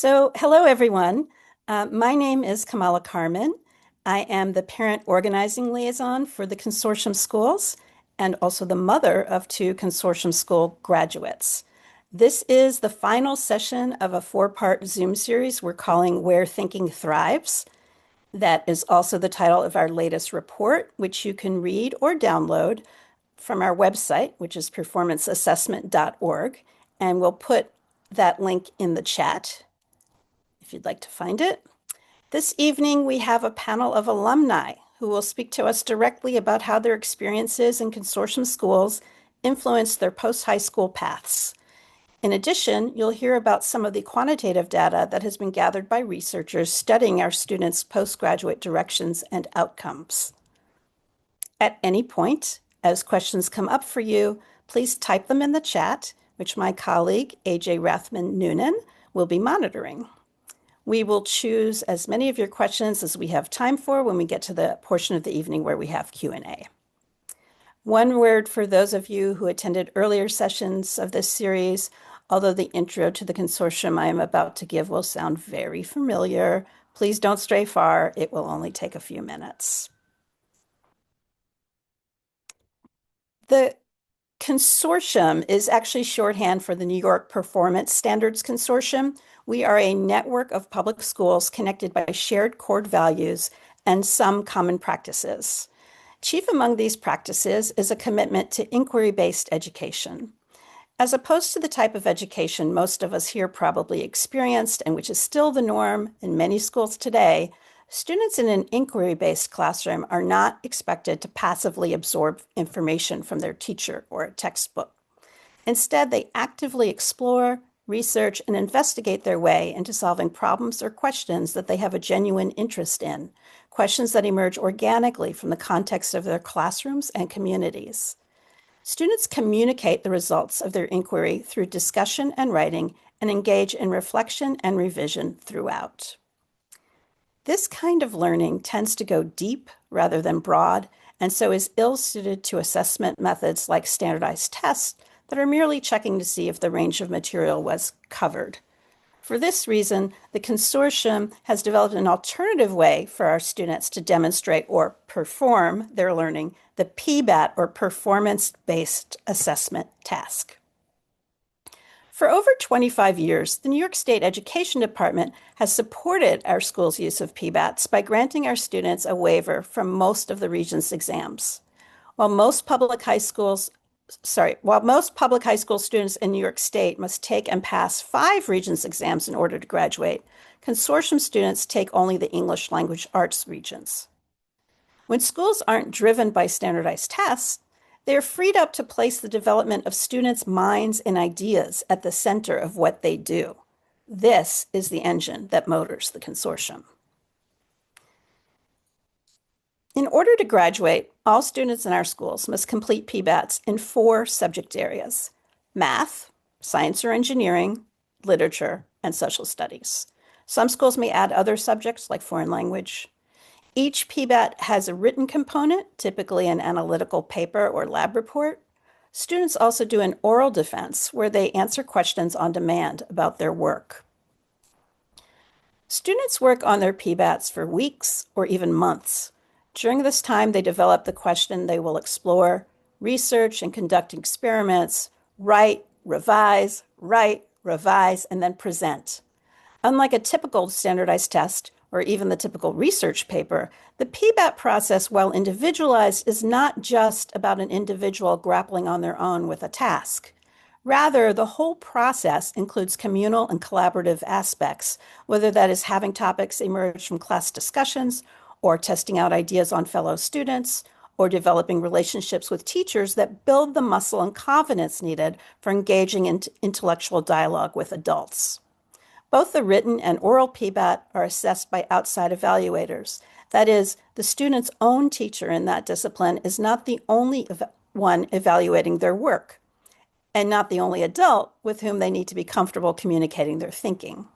Hello everyone. My name is Kamala Carmen. I am the parent organizing liaison for the consortium schools and also the mother of two consortium school graduates. This is the final session of a four-part Zoom series we're calling Where Thinking Thrives. That is also the title of our latest report, which you can read or download from our website, which is performanceassessment.org, and we'll put that link in the chat if you'd like to find it. This evening, we have a panel of alumni who will speak to us directly about how their experiences in consortium schools influence their post-high school paths. In addition, you'll hear about some of the quantitative data that has been gathered by researchers studying our students' postgraduate directions and outcomes. At any point, as questions come up for you, please type them in the chat, which my colleague, AJ Rathman Noonan, will be monitoring. We will choose as many of your questions as we have time for when we get to the portion of the evening where we have Q&A. One word for those of you who attended earlier sessions of this series, although the intro to the consortium I am about to give will sound very familiar, please don't stray far. It will only take a few minutes. The consortium is actually shorthand for the New York Performance Standards Consortium. We are a network of public schools connected by shared core values and some common practices. Chief among these practices is a commitment to inquiry-based education. As opposed to the type of education most of us here probably experienced and which is still the norm in many schools today, students in an inquiry-based classroom are not expected to passively absorb information from their teacher or a textbook. Instead, they actively explore, research, and investigate their way into solving problems or questions that they have a genuine interest in, questions that emerge organically from the context of their classrooms and communities. Students communicate the results of their inquiry through discussion and writing and engage in reflection and revision throughout. This kind of learning tends to go deep rather than broad, and so is ill-suited to assessment methods like standardized tests that are merely checking to see if the range of material was covered. For this reason, the consortium has developed an alternative way for our students to demonstrate or perform their learning, the PBAT, or performance-based assessment task. For over 25 years, the New York State Education Department has supported our school's use of PBATs by granting our students a waiver from most of the Regents exams. While most public high school students in New York State must take and pass 5 Regents exams in order to graduate, consortium students take only the English Language Arts Regents. When schools aren't driven by standardized tests, they are freed up to place the development of students' minds and ideas at the center of what they do. This is the engine that motors the consortium. In order to graduate, all students in our schools must complete PBATs in 4 subject areas: math, science or engineering, literature, and social studies. Some schools may add other subjects like foreign language. Each PBAT has a written component, typically an analytical paper or lab report. Students also do an oral defense where they answer questions on demand about their work. Students work on their PBATs for weeks or even months. During this time, they develop the question they will explore, research and conduct experiments, write, revise, and then present. Unlike a typical standardized test, or even the typical research paper, the PBAT process, while individualized, is not just about an individual grappling on their own with a task. Rather, the whole process includes communal and collaborative aspects, whether that is having topics emerge from class discussions, or testing out ideas on fellow students, or developing relationships with teachers that build the muscle and confidence needed for engaging in intellectual dialogue with adults. Both the written and oral PBAT are assessed by outside evaluators. That is, the student's own teacher in that discipline is not the only one evaluating their work, and not the only adult with whom they need to be comfortable communicating their thinking.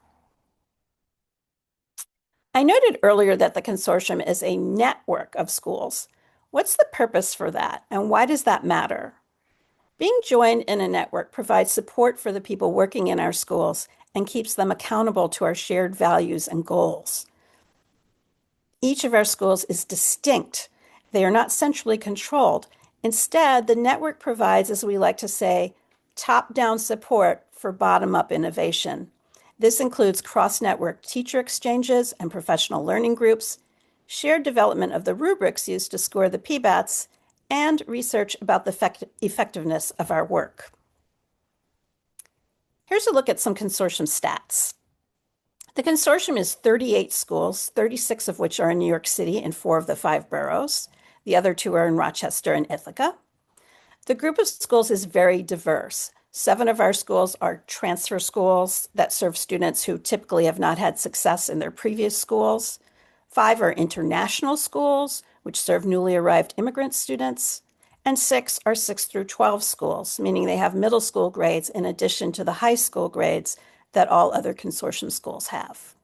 I noted earlier that the consortium is a network of schools. What's the purpose for that, and why does that matter? Being joined in a network provides support for the people working in our schools and keeps them accountable to our shared values and goals. Each of our schools is distinct. They are not centrally controlled. Instead, the network provides, as we like to say, top-down support for bottom-up innovation. This includes cross-network teacher exchanges and professional learning groups, shared development of the rubrics used to score the PBATs, and research about the effectiveness of our work. Here's a look at some consortium stats. The consortium is 38 schools, 36 of which are in New York City and 4 of the 5 boroughs. The other 2 are in Rochester and Ithaca. The group of schools is very diverse. 7 of our schools are transfer schools that serve students who typically have not had success in their previous schools. 5 are international schools, which serve newly arrived immigrant students. And 6 are 6 through 12 schools, meaning they have middle school grades in addition to the high school grades that all other consortium schools have.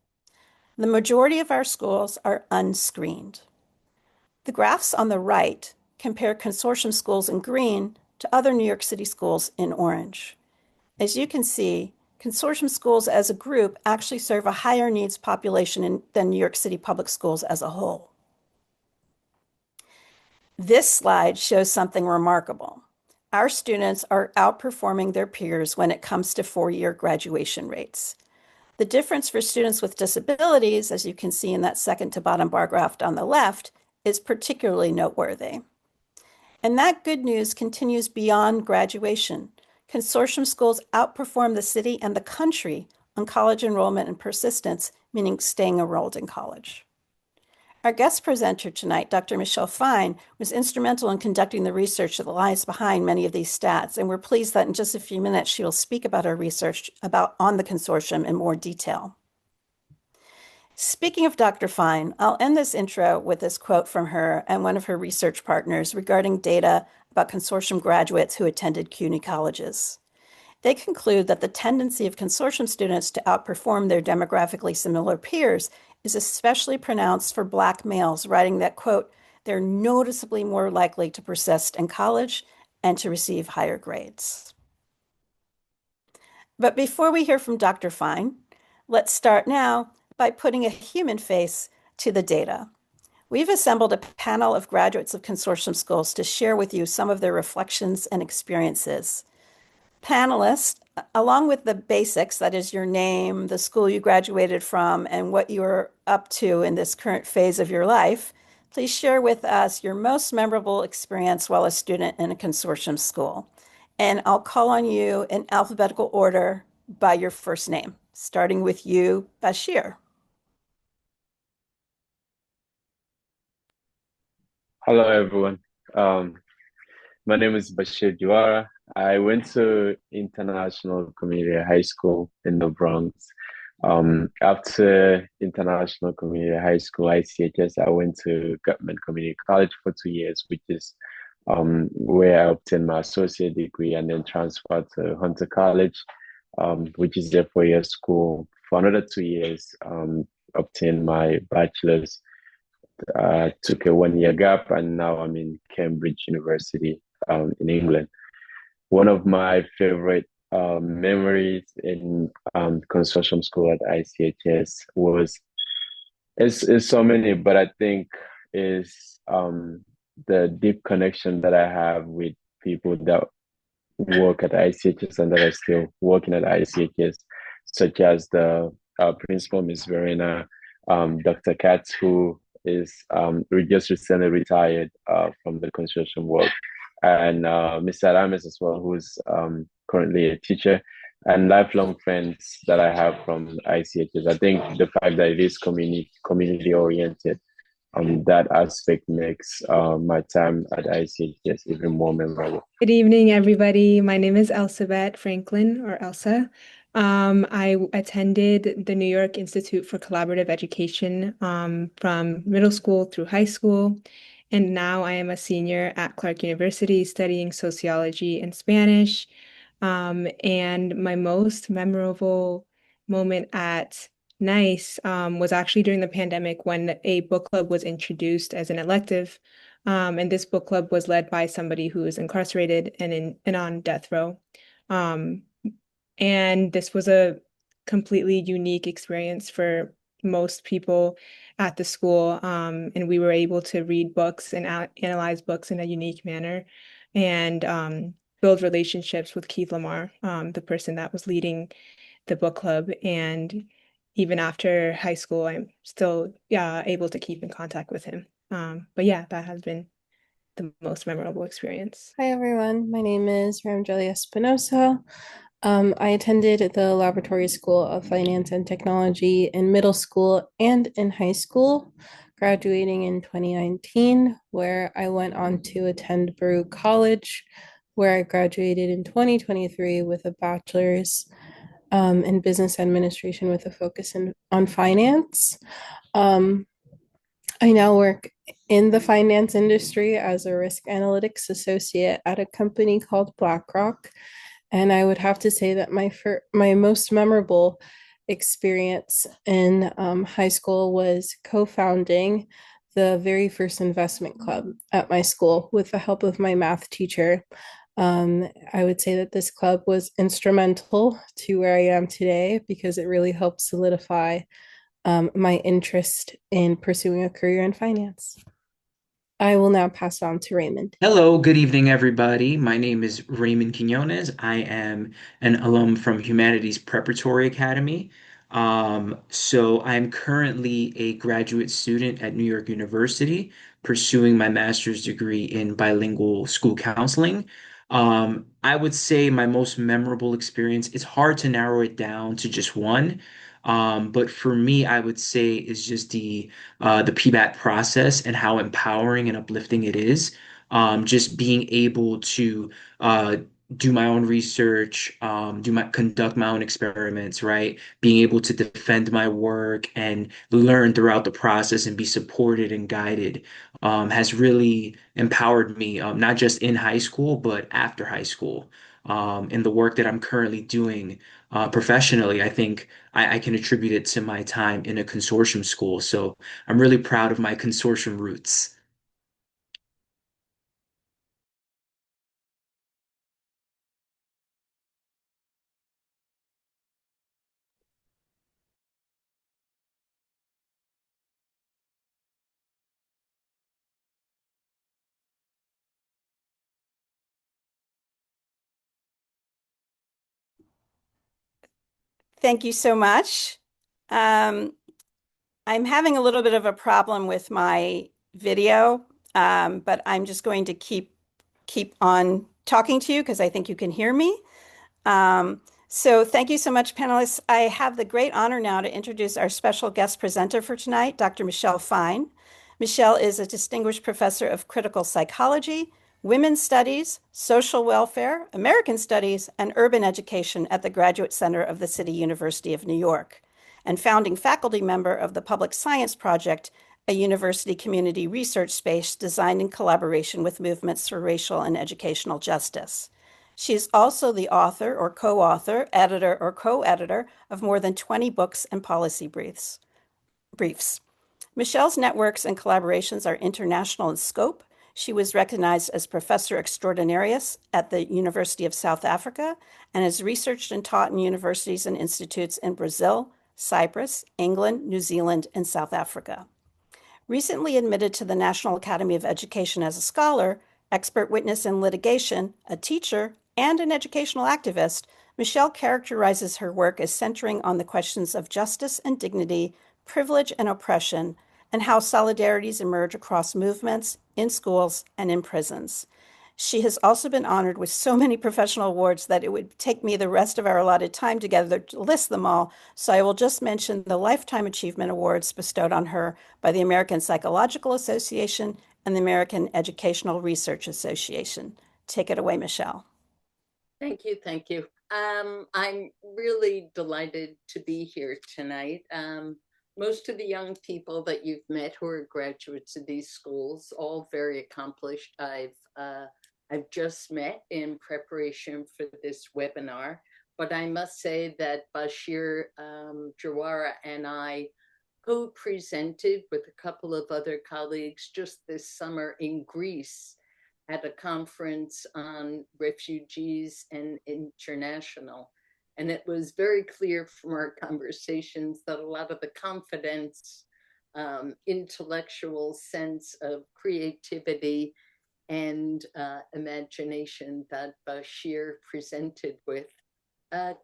The majority of our schools are unscreened. The graphs on the right compare consortium schools in green to other New York City schools in orange. As you can see, consortium schools as a group actually serve a higher needs population than New York City public schools as a whole. This slide shows something remarkable. Our students are outperforming their peers when it comes to four-year graduation rates. The difference for students with disabilities, as you can see in that second to bottom bar graph on the left, is particularly noteworthy. And that good news continues beyond graduation. Consortium schools outperform the city and the country on college enrollment and persistence, meaning staying enrolled in college. Our guest presenter tonight, Dr. Michelle Fine, was instrumental in conducting the research that lies behind many of these stats, and we're pleased that in just a few minutes she will speak about her research on the consortium in more detail. Speaking of Dr. Fine, I'll end this intro with this quote from her and one of her research partners regarding data about consortium graduates who attended CUNY colleges. They conclude that the tendency of consortium students to outperform their demographically similar peers is especially pronounced for Black males, writing that, quote, they're noticeably more likely to persist in college and to receive higher grades. But before we hear from Dr. Fine, let's start now by putting a human face to the data. We've assembled a panel of graduates of consortium schools to share with you some of their reflections and experiences. Panelists, along with the basics, that is your name, the school you graduated from, and what you're up to in this current phase of your life, please share with us your most memorable experience while a student in a consortium school. And I'll call on you in alphabetical order by your first name, starting with you, Bashir. Hello, everyone. My name is Bashir Juara. I went to International Community High School in the Bronx. After International Community High School, ICHS, I went to Government Community College for 2 years, which is where I obtained my associate degree and then transferred to Hunter College, which is a 4-year school. For another 2 years, obtained my bachelor's. Took a 1-year gap, and now I'm in Cambridge University in England. One of my favorite memories in consortium school at ICHS is so many, but I think is the deep connection that I have with people that work at ICHS and that are still working at ICHS, such as the principal, Ms. Verena, Dr. Katz, who is just recently retired from the construction work, and Mr. Adames as well, who's currently a teacher, and lifelong friends that I have from ICHS. I think the fact that it is community oriented, that aspect makes my time at ICHS even more memorable. Good evening, everybody. My name is Elsabeth Franklin, or Elsa. I attended the New York Institute for Collaborative Education from middle school through high school, and now I am a senior at Clark University studying sociology and Spanish. And my most memorable moment at NICE was actually during the pandemic when a book club was introduced as an elective. And this book club was led by somebody who is incarcerated and on death row. And this was a completely unique experience for most people at the school. And we were able to read books and analyze books in a unique manner and build relationships with Keith Lamar, the person that was leading the book club. And even after high school, I'm still able to keep in contact with him. But yeah, that has been the most memorable experience. Hi everyone, my name is Ramjelia Espinosa. I attended the Laboratory School of Finance and Technology in middle school and in high school, graduating in 2019, where I went on to attend Baruch College, where I graduated in 2023 with a bachelor's in business administration with a focus on finance. Um, I now work in the finance industry as a risk analytics associate at a company called BlackRock. And I would have to say that my most memorable experience in high school was co-founding the very first investment club at my school with the help of my math teacher. I would say that this club was instrumental to where I am today because it really helped solidify my interest in pursuing a career in finance. I will now pass on to Raymond. Hello, good evening, everybody. My name is Raymond Quinones. I am an alum from Humanities Preparatory Academy. So I'm currently a graduate student at New York University, pursuing my master's degree in bilingual school counseling. I would say my most memorable experience, it's hard to narrow it down to just one. But for me, I would say is just the PBAT process and how empowering and uplifting it is. Just being able to do my own research, conduct my own experiments, right? Being able to defend my work and learn throughout the process and be supported and guided has really empowered me, not just in high school, but after high school. In the work that I'm currently doing professionally, I think I can attribute it to my time in a consortium school. So I'm really proud of my consortium roots. Thank you so much. Um, I'm having a little bit of a problem with my video, but I'm just going to keep on talking to you because I think you can hear me. So thank you so much, panelists. I have the great honor now to introduce our special guest presenter for tonight, Dr. Michelle Fine. Michelle is a distinguished professor of critical psychology, women's studies, social welfare, American studies, and urban education at the Graduate Center of the City University of New York, and founding faculty member of the Public Science Project, a university community research space designed in collaboration with movements for racial and educational justice. She is also the author or co-author, editor or co-editor of more than 20 books and policy briefs. Michelle's networks and collaborations are international in scope. She was recognized as Professor Extraordinarius at the University of South Africa and has researched and taught in universities and institutes in Brazil, Cyprus, England, New Zealand, and South Africa. Recently admitted to the National Academy of Education as a scholar, expert witness in litigation, a teacher, and an educational activist, Michelle characterizes her work as centering on the questions of justice and dignity, privilege and oppression, and how solidarities emerge across movements, in schools, and in prisons. She has also been honored with so many professional awards that it would take me the rest of our allotted time together to list them all, so I will just mention the Lifetime Achievement Awards bestowed on her by the American Psychological Association and the American Educational Research Association. Take it away, Michelle. Thank you, thank you. I'm really delighted to be here tonight. Most of the young people that you've met who are graduates of these schools, all very accomplished. I've just met in preparation for this webinar, but I must say that Bashir Jawara and I co-presented with a couple of other colleagues just this summer in Greece at a conference on refugees and international. And it was very clear from our conversations that a lot of the confidence, intellectual sense of creativity and imagination that Bashir presented with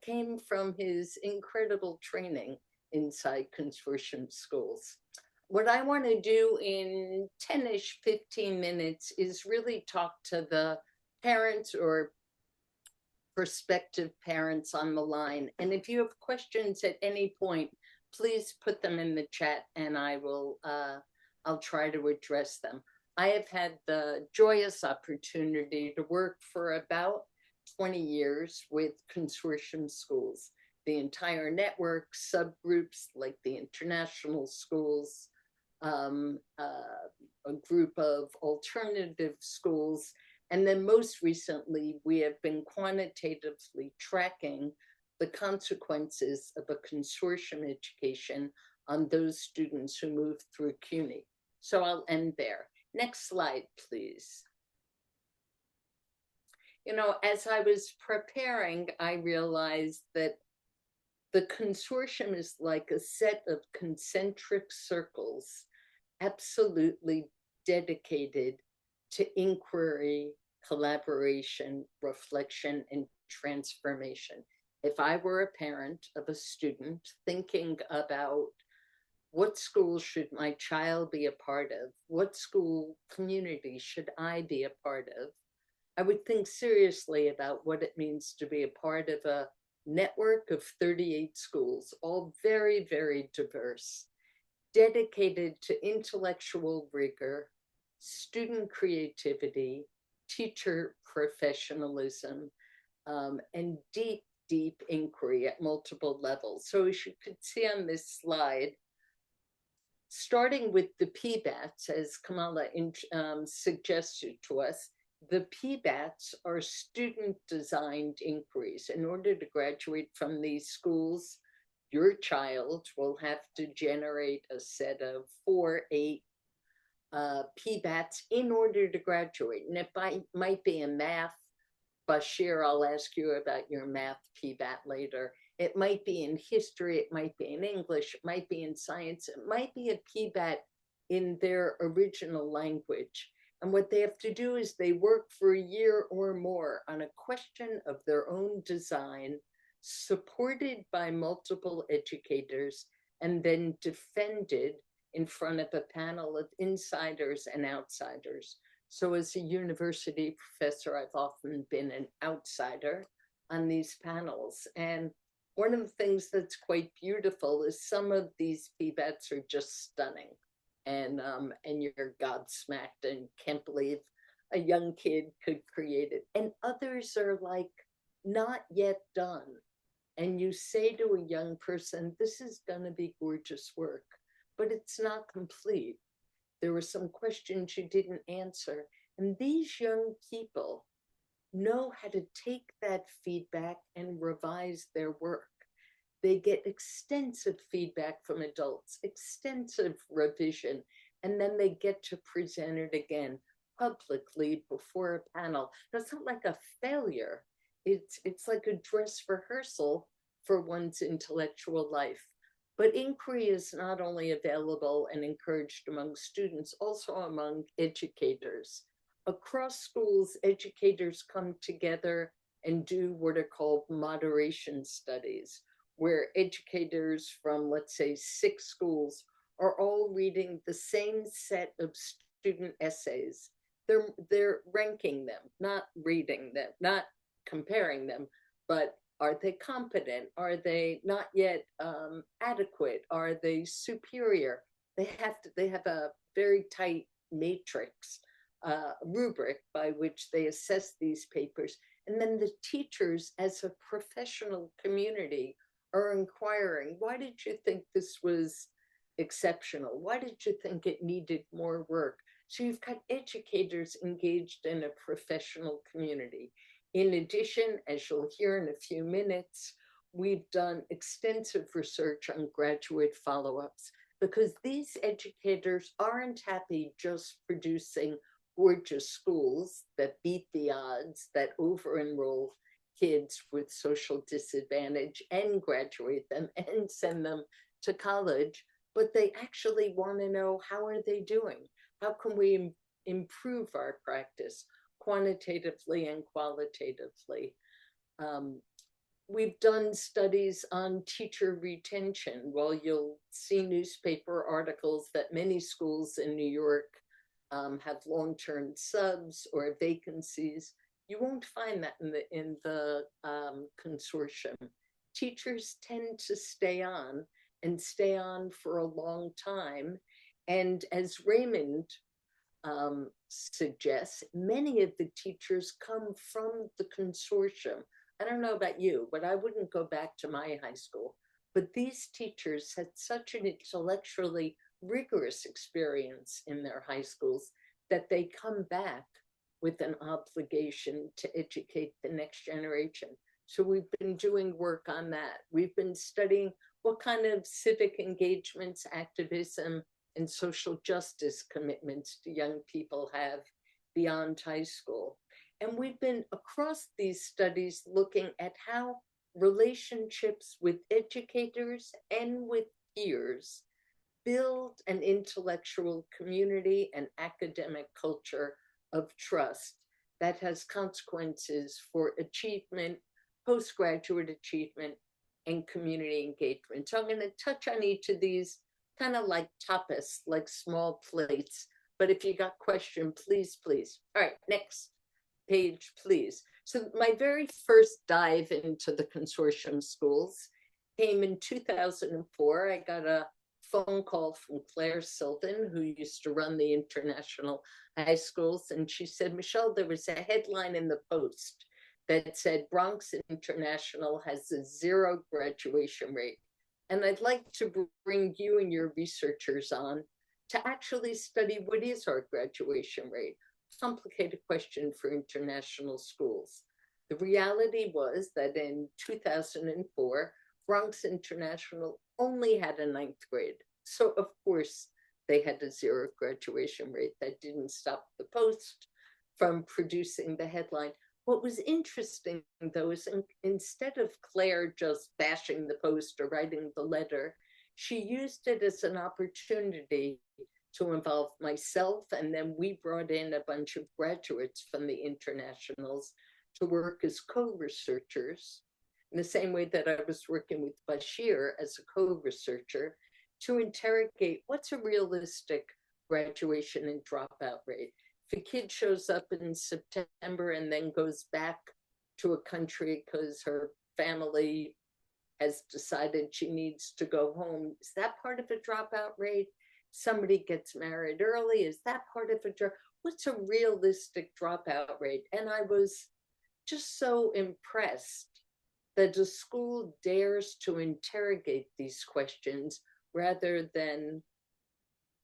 came from his incredible training inside consortium schools. What I want to do in 10-ish, 15 minutes is really talk to the parents or prospective parents on the line. And if you have questions at any point, please put them in the chat and I'll try to address them. I have had the joyous opportunity to work for about 20 years with consortium schools, the entire network, subgroups like the international schools, a group of alternative schools. And then most recently, we have been quantitatively tracking the consequences of a consortium education on those students who move through CUNY. So I'll end there. Next slide, please. You know, as I was preparing, I realized that the consortium is like a set of concentric circles, absolutely dedicated to inquiry, collaboration, reflection, and transformation. If I were a parent of a student thinking about what school should my child be a part of, what school community should I be a part of, I would think seriously about what it means to be a part of a network of 38 schools, all very, very diverse, dedicated to intellectual rigor, student creativity, teacher professionalism, and deep, deep inquiry at multiple levels. So as you could see on this slide, starting with the PBATs, as Kamala suggested to us, the PBATs are student-designed inquiries. In order to graduate from these schools, your child will have to generate a set of 4, 8 PBATs in order to graduate. And it might be in math. Bashir, I'll ask you about your math PBAT later. It might be in history, it might be in English, it might be in science, it might be a PBAT in their original language. And what they have to do is they work for a year or more on a question of their own design, supported by multiple educators, and then defended in front of a panel of insiders and outsiders. So as a university professor, I've often been an outsider on these panels. And one of the things that's quite beautiful is some of these PBATs are just stunning. And you're gobsmacked and can't believe a young kid could create it. And others are like not yet done. And you say to a young person, this is gonna be gorgeous work, but it's not complete. There were some questions you didn't answer. And these young people know how to take that feedback and revise their work. They get extensive feedback from adults, extensive revision, and then they get to present it again publicly before a panel. That's not like a failure. It's like a dress rehearsal for one's intellectual life. But inquiry is not only available and encouraged among students, also among educators. Across schools, educators come together and do what are called moderation studies, where educators from, let's say, 6 schools are all reading the same set of student essays. They're ranking them, not reading them, not comparing them, but are they competent? Are they not yet adequate? Are they superior? They have a very tight matrix, rubric by which they assess these papers. And then the teachers, as a professional community, are inquiring, why did you think this was exceptional? Why did you think it needed more work? So you've got educators engaged in a professional community. In addition, as you'll hear in a few minutes, we've done extensive research on graduate follow-ups because these educators aren't happy just producing gorgeous schools that beat the odds, that over-enroll kids with social disadvantage and graduate them and send them to college, but they actually want to know, how are they doing? How can we improve our practice quantitatively and qualitatively? We've done studies on teacher retention. Well, you'll see newspaper articles that many schools in New York have long-term subs or vacancies. You won't find that in the consortium. Teachers tend to stay on and stay on for a long time. And as Raymond suggests, many of the teachers come from the consortium. I don't know about you, but I wouldn't go back to my high school. But these teachers had such an intellectually rigorous experience in their high schools that they come back with an obligation to educate the next generation. So we've been doing work on that. We've been studying what kind of civic engagements, activism, and social justice commitments do young people have beyond high school. And we've been across these studies looking at how relationships with educators and with peers build an intellectual community and academic culture of trust that has consequences for achievement, postgraduate achievement, and community engagement. So I'm going to touch on each of these kind of like tapas, like small plates. But if you got question, please, please. All right, next page, please. So my very first dive into the consortium schools came in 2004. I got a phone call from Claire Sylvan, who used to run the international high schools. And she said, Michelle, there was a headline in the Post that said Bronx International has a 0 graduation rate. And I'd like to bring you and your researchers on to actually study what is our graduation rate. Complicated question for international schools. The reality was that in 2004, Bronx International only had a 9th grade. So of course they had a 0 graduation rate. That didn't stop the Post from producing the headline. What was interesting though is instead of Claire just bashing the Post or writing the letter, she used it as an opportunity to involve myself, and then we brought in a bunch of graduates from the internationals to work as co-researchers in the same way that I was working with Bashir as a co-researcher to interrogate what's a realistic graduation and dropout rate. If a kid shows up in September and then goes back to a country because her family has decided she needs to go home, is that part of a dropout rate? Somebody gets married early, is that part of a drop? What's a realistic dropout rate? And I was just so impressed that a school dares to interrogate these questions rather than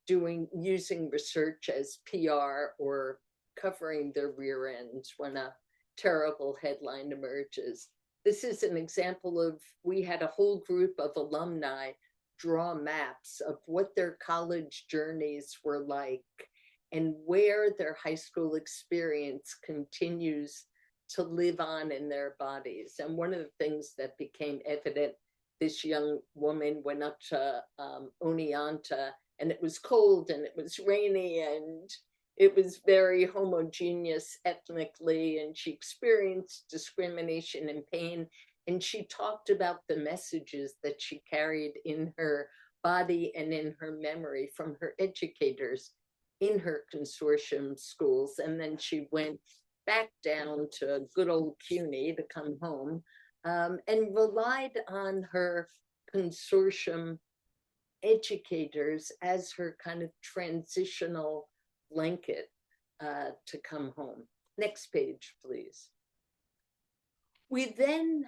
using research as PR or covering their rear ends when a terrible headline emerges. This is an example of, we had a whole group of alumni draw maps of what their college journeys were like and where their high school experience continues to live on in their bodies. And one of the things that became evident, this young woman went up to Oneonta, and it was cold and it was rainy and it was very homogeneous ethnically, and she experienced discrimination and pain. And she talked about the messages that she carried in her body and in her memory from her educators in her consortium schools. And then she went back down to good old CUNY to come home, and relied on her consortium educators as her kind of transitional blanket to come home. Next page, please. We then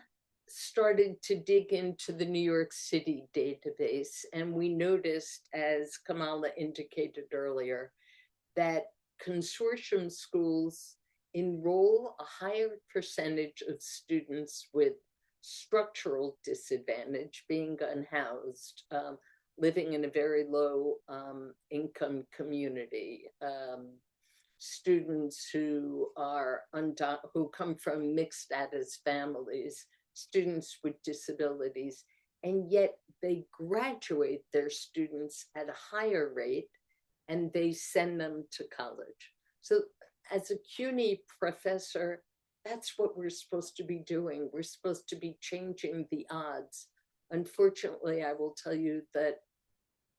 started to dig into the New York City database, and we noticed, as Kamala indicated earlier, that consortium schools enroll a higher percentage of students with structural disadvantage, being unhoused, living in a very low income community, students who are who come from mixed status families, students with disabilities, and yet they graduate their students at a higher rate and they send them to college. So as a CUNY professor, that's what we're supposed to be doing. We're supposed to be changing the odds. Unfortunately, I will tell you that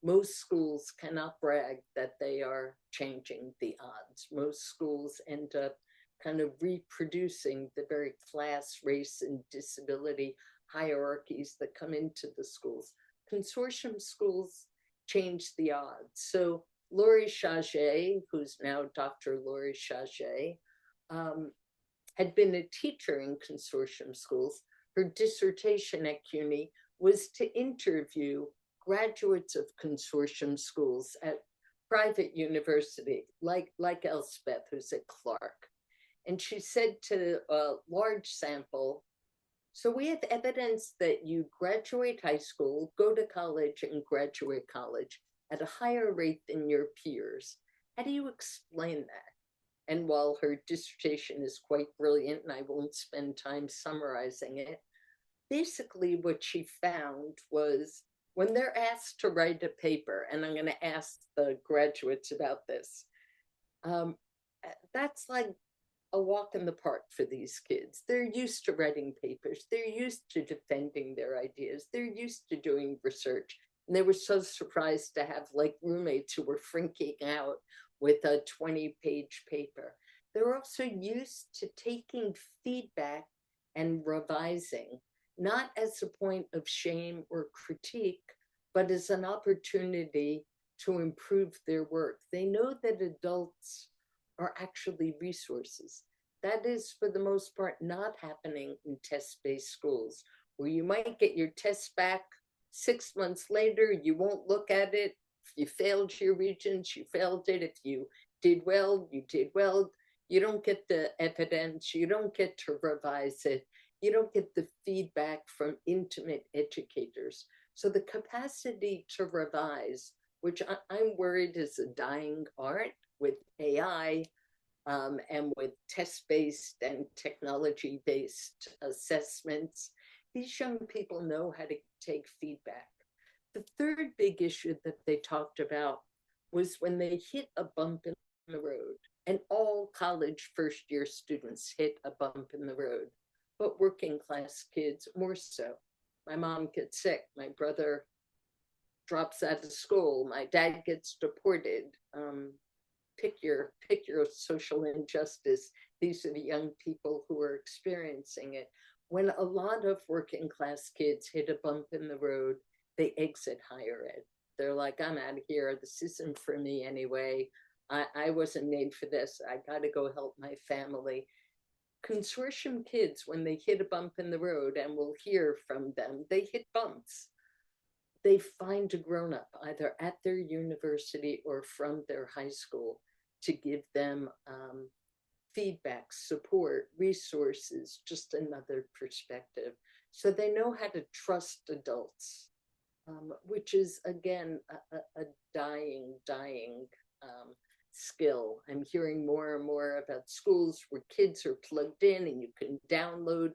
most schools cannot brag that they are changing the odds. Most schools end up kind of reproducing the very class, race, and disability hierarchies that come into the schools. Consortium schools change the odds. So Laurie Chage, who's now Dr. Laurie Chage, had been a teacher in consortium schools. Her dissertation at CUNY was to interview graduates of consortium schools at private university, like Elspeth, who's at Clark. And she said to a large sample, so we have evidence that you graduate high school, go to college, and graduate college at a higher rate than your peers. How do you explain that? And while her dissertation is quite brilliant, and I won't spend time summarizing it, basically what she found was when they're asked to write a paper, and I'm going to ask the graduates about this, that's like a walk in the park for these kids. They're used to writing papers. They're used to defending their ideas. They're used to doing research. And they were so surprised to have like roommates who were freaking out with a 20-page paper. They're also used to taking feedback and revising, not as a point of shame or critique, but as an opportunity to improve their work. They know that adults are actually resources. That is, for the most part, not happening in test-based schools, where you might get your tests back 6 months later, you won't look at it. If you failed your Regents, you failed it. If you did well, you did well. You don't get the evidence. You don't get to revise it. You don't get the feedback from intimate educators. So the capacity to revise, which I'm worried is a dying art with AI and with test-based and technology-based assessments, these young people know how to take feedback. The third big issue that they talked about was when they hit a bump in the road, and all college first-year students hit a bump in the road, but working class kids more so. My mom gets sick, my brother drops out of school, my dad gets deported. Pick your social injustice. These are the young people who are experiencing it. When a lot of working class kids hit a bump in the road, they exit higher ed. They're like, I'm out of here. This isn't for me anyway. I wasn't made for this. I got to go help my family. Consortium kids, when they hit a bump in the road, and we'll hear from them, they hit bumps. They find a grown-up either at their university or from their high school to give them feedback, support, resources, just another perspective. So they know how to trust adults, which is, again, a dying skill. I'm hearing more and more about schools where kids are plugged in and you can download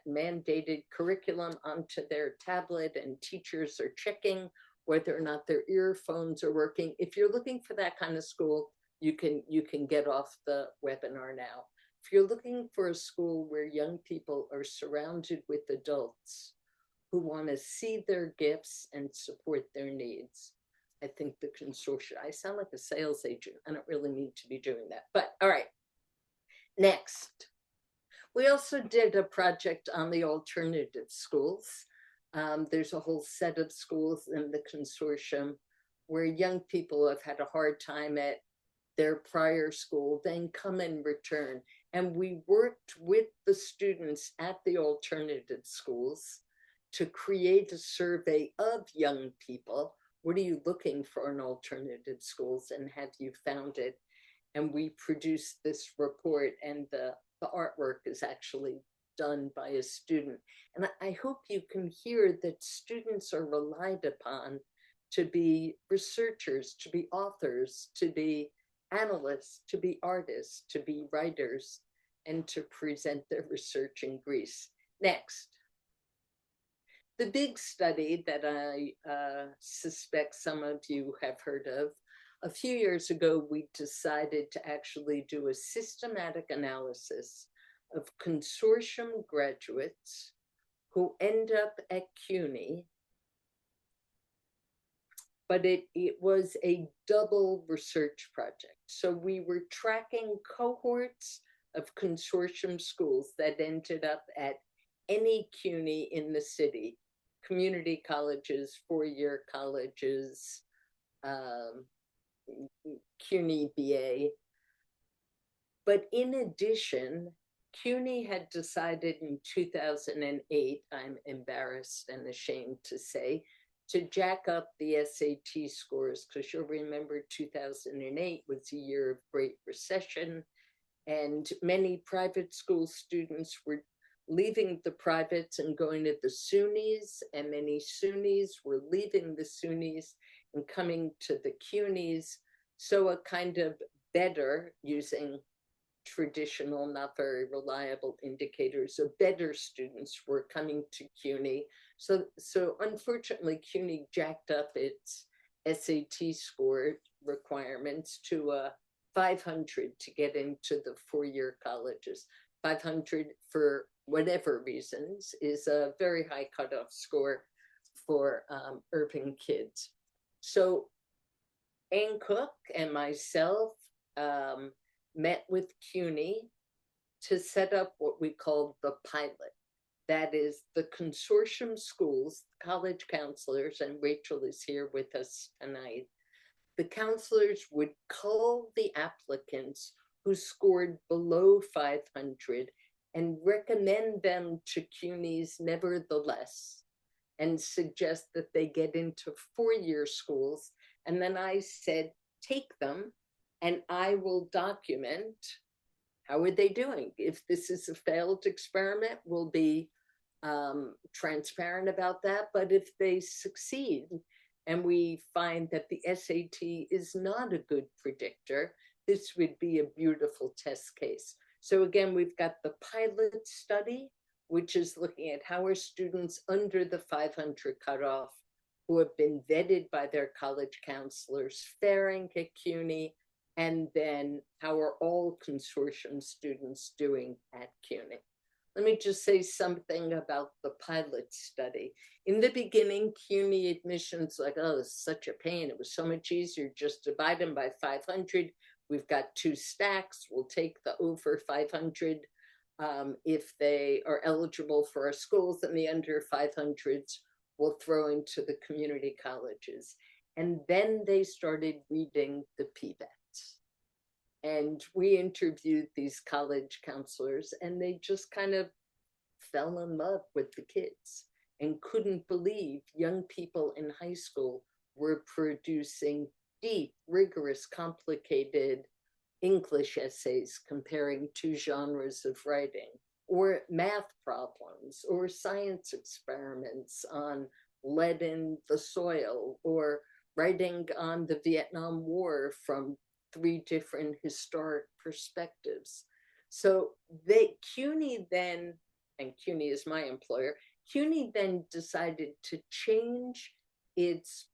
mandated curriculum onto their tablet, and teachers are checking whether or not their earphones are working. If you're looking for that kind of school, you can get off the webinar now. If you're looking for a school where young people are surrounded with adults who want to see their gifts and support their needs, I think the consortium, I sound like a sales agent. I don't really need to be doing that, but all right. Next. We also did a project on the alternative schools. There's a whole set of schools in the consortium where young people have had a hard time at their prior school, then come and return. And we worked with the students at the alternative schools to create a survey of young people. What are you looking for in alternative schools, and have you found it? And we produced this report, and the artwork is actually done by a student. And I hope you can hear that students are relied upon to be researchers, to be authors, to be analysts, to be artists, to be writers, and to present their research in Greece. Next. The big study that I suspect some of you have heard of, a few years ago, we decided to actually do a systematic analysis of consortium graduates who end up at CUNY, but it was a double research project. So we were tracking cohorts of consortium schools that ended up at any CUNY in the city, community colleges, four-year colleges, CUNY BA. But in addition, CUNY had decided in 2008, I'm embarrassed and ashamed to say, to jack up the SAT scores, because you'll remember 2008 was a year of Great Recession, and many private school students were leaving the privates and going to the SUNYs, and many SUNYs were leaving the SUNYs and coming to the CUNYs. So a kind of better, using traditional, not very reliable indicators of better students were coming to CUNY. So unfortunately, CUNY jacked up its SAT score requirements to 500 to get into the four-year colleges. 500, for whatever reasons, is a very high cutoff score for urban kids. So Ann Cook and myself met with CUNY to set up what we called the pilot. That is, the consortium schools, college counselors, and Rachel is here with us tonight. The counselors would cull the applicants who scored below 500 and recommend them to CUNYs nevertheless, and suggest that they get into four-year schools. And then I said, take them, and I will document how are they doing. If this is a failed experiment, we'll be transparent about that. But if they succeed and we find that the SAT is not a good predictor, this would be a beautiful test case. So again, we've got the pilot study, which is looking at how are students under the 500 cutoff who have been vetted by their college counselors faring at CUNY, and then how are all consortium students doing at CUNY. Let me just say something about the pilot study. In the beginning, CUNY admissions, like, oh, it's such a pain. It was so much easier, just divide them by 500. We've got two stacks. We'll take the over 500 if they are eligible for our schools, and the under 500s we'll throw into the community colleges. And then they started reading the PBATs. And we interviewed these college counselors, and they just kind of fell in love with the kids and couldn't believe young people in high school were producing deep, rigorous, complicated English essays comparing two genres of writing, or math problems, or science experiments on lead in the soil, or writing on the Vietnam War from 3 different historic perspectives. So CUNY then, and CUNY is my employer, CUNY then decided to change its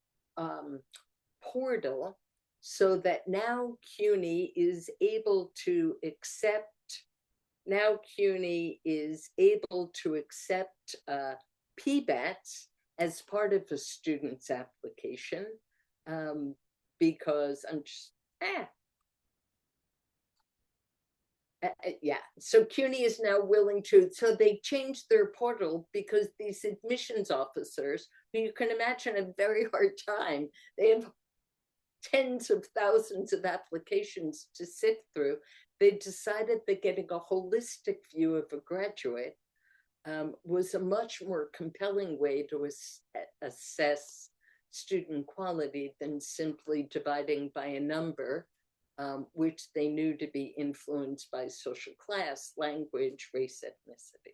portal so that now CUNY is able to accept PBATs as part of a student's application, because I'm just, yeah, so CUNY is now willing to, so they changed their portal because these admissions officers, who you can imagine a very hard time, they have tens of thousands of applications to sift through. They decided that getting a holistic view of a graduate was a much more compelling way to assess student quality than simply dividing by a number, which they knew to be influenced by social class, language, race, ethnicity.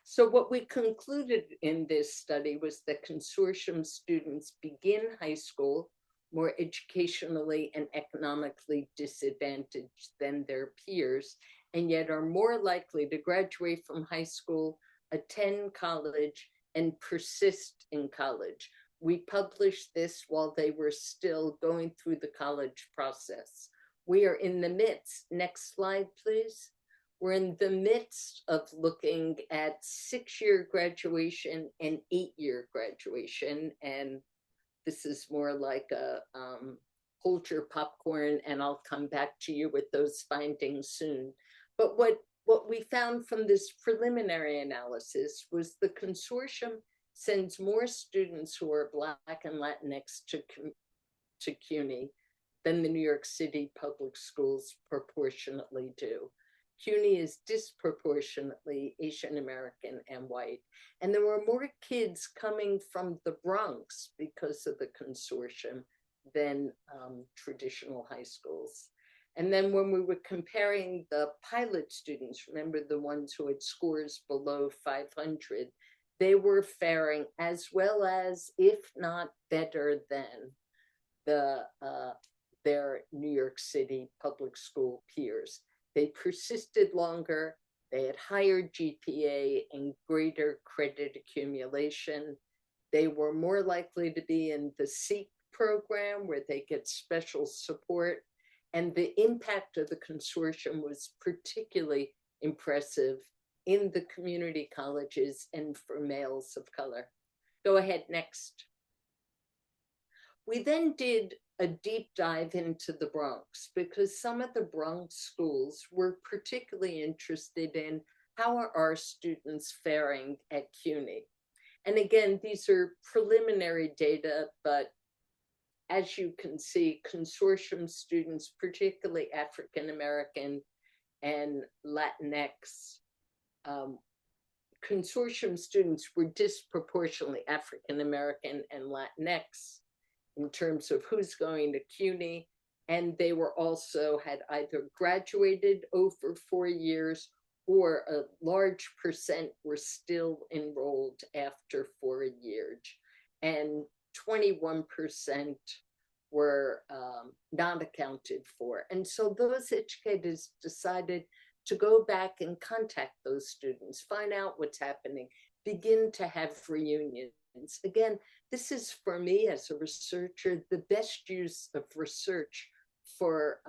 So what we concluded in this study was that consortium students begin high school more educationally and economically disadvantaged than their peers, and yet are more likely to graduate from high school, attend college, and persist in college. We published this while they were still going through the college process. We are in the midst, next slide, please. We're in the midst of looking at 6-year graduation and 8-year graduation. And this is more like a hold your popcorn and I'll come back to you with those findings soon. But what we found from this preliminary analysis was the consortium sends more students who are Black and Latinx to CUNY than the New York City public schools proportionately do. CUNY is disproportionately Asian American and white. And there were more kids coming from the Bronx because of the consortium than traditional high schools. And then when we were comparing the pilot students, remember the ones who had scores below 500, they were faring as well as, if not better than, their New York City public school peers. They persisted longer, they had higher GPA and greater credit accumulation. They were more likely to be in the SEEK program where they get special support. And the impact of the consortium was particularly impressive in the community colleges and for males of color. Go ahead, next. We then did a deep dive into the Bronx because some of the Bronx schools were particularly interested in how are our students faring at CUNY. And again, these are preliminary data, but as you can see, consortium students, particularly African American and Latinx, consortium students were disproportionately African American and Latinx in terms of who's going to CUNY, and they were also had either graduated over 4 years or a large percent were still enrolled after 4 years, and 21% were not accounted for. And so those educators decided to go back and contact those students, find out what's happening, begin to have reunions. Again, this is for me as a researcher, the best use of research for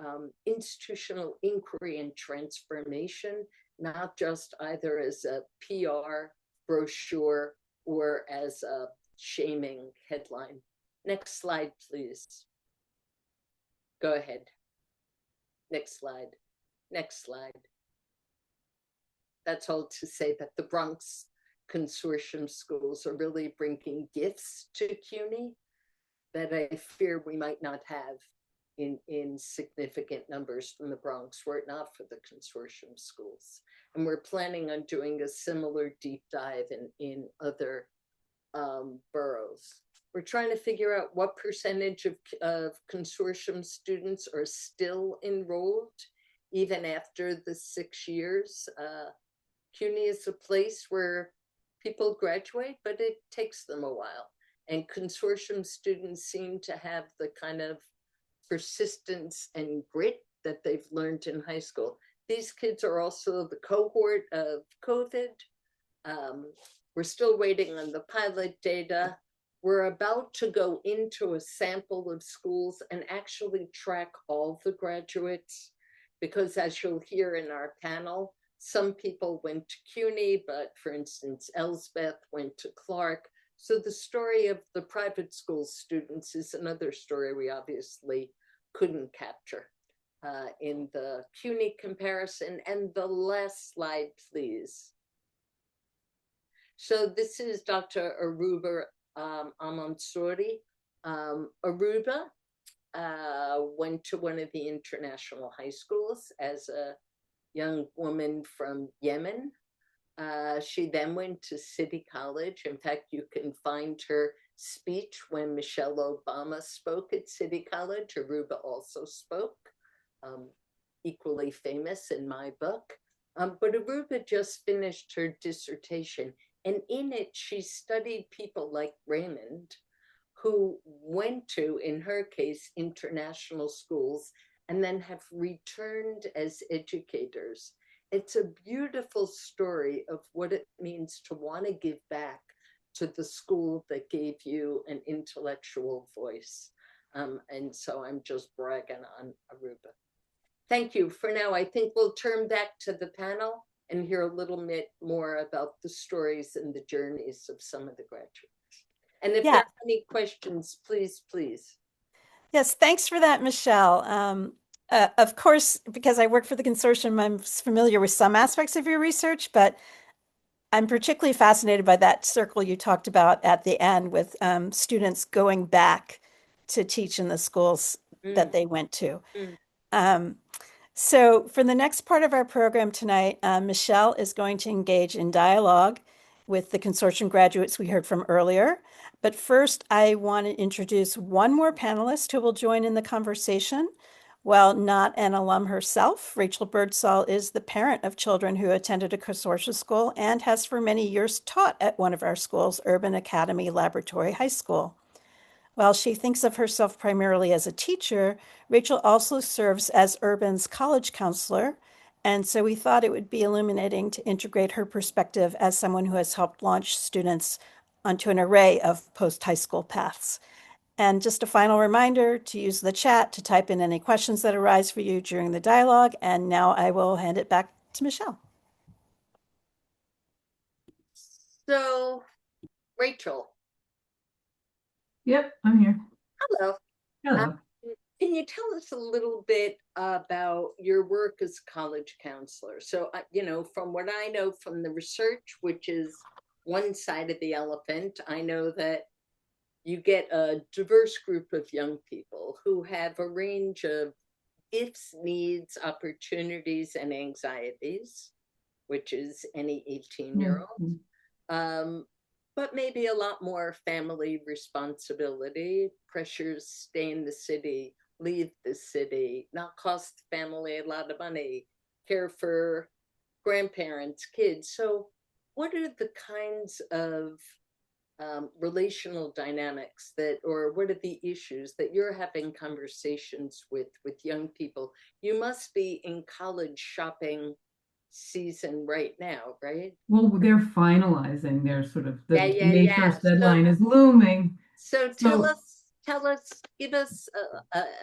institutional inquiry and transformation, not just either as a PR brochure or as a shaming headline. Next slide, please. Go ahead. Next slide. Next slide. That's all to say that the Bronx consortium schools are really bringing gifts to CUNY that I fear we might not have in significant numbers from the Bronx were it not for the consortium schools. And we're planning on doing a similar deep dive in other boroughs. We're trying to figure out what percentage of consortium students are still enrolled even after the 6 years. CUNY is a place where people graduate, but it takes them a while. And consortium students seem to have the kind of persistence and grit that they've learned in high school. These kids are also the cohort of COVID. We're still waiting on the pilot data. We're about to go into a sample of schools and actually track all the graduates, because as you'll hear in our panel, some people went to CUNY, but for instance, Elsbeth went to Clark. So the story of the private school students is another story we obviously couldn't capture in the CUNY comparison. And the last slide, please. So this is Dr. Aruba Amansori. Aruba went to one of the international high schools as a young woman from Yemen. She then went to City College. In fact, you can find her speech when Michelle Obama spoke at City College. Aruba also spoke, equally famous in my book. But Aruba just finished her dissertation, and in it, she studied people like Raymond, who went to, in her case, international schools and then have returned as educators. It's a beautiful story of what it means to want to give back to the school that gave you an intellectual voice. And so I'm just bragging on Aruba. Thank you. For now, I think we'll turn back to the panel and hear a little bit more about the stories and the journeys of some of the graduates. And if there Yeah. are any questions, please, please. Yes, thanks for that, Michelle. Of course, because I work for the consortium, I'm familiar with some aspects of your research, but I'm particularly fascinated by that circle you talked about at the end with students going back to teach in the schools that they went to. Mm. Um, so for the next part of our program tonight, Michelle is going to engage in dialogue with the consortium graduates we heard from earlier. But first, I want to introduce one more panelist who will join in the conversation. While not an alum herself, Rachel Birdsall is the parent of children who attended a consortium school and has for many years taught at one of our schools, Urban Academy Laboratory High School. While she thinks of herself primarily as a teacher, Rachel also serves as Urban's college counselor, and so we thought it would be illuminating to integrate her perspective as someone who has helped launch students onto an array of post-high school paths. And just a final reminder to use the chat to type in any questions that arise for you during the dialogue. And now I will hand it back to Michelle. So, Rachel. Yep, I'm here. Hello. Hello. Can you tell us a little bit about your work as college counselor? So, from what I know from the research, which is one side of the elephant, I know that you get a diverse group of young people who have a range of gifts, needs, opportunities, and anxieties, which is any 18-year-old. But maybe a lot more family responsibility, pressures, stay in the city, leave the city, not cost family a lot of money, care for grandparents, kids. So what are the kinds of relational dynamics or what are the issues that you're having conversations with young people? You must be in college shopping season right now, right? Well, they're finalizing their sort of the May 1st So, deadline is looming. So tell us, give us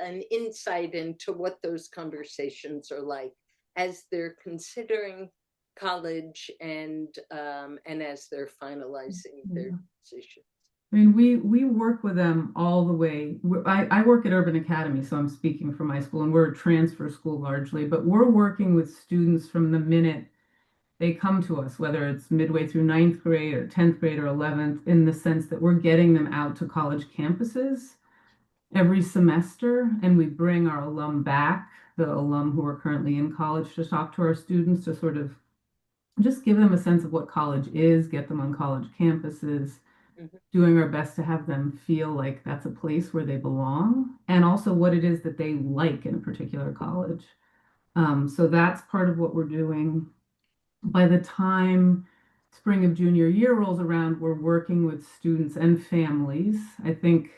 an insight into what those conversations are like as they're considering college and as they're finalizing their decisions. I mean, we work with them all the way. I work at Urban Academy, so I'm speaking for my school, and we're a transfer school largely, but we're working with students from the minute they come to us, whether it's midway through 9th grade or 10th grade or 11th, in the sense that we're getting them out to college campuses every semester, and we bring our alum back, the alum who are currently in college, to talk to our students to sort of just give them a sense of what college is, get them on college campuses, doing our best to have them feel like that's a place where they belong, and also what it is that they like in a particular college. So that's part of what we're doing. By the time spring of junior year rolls around, we're working with students and families. I think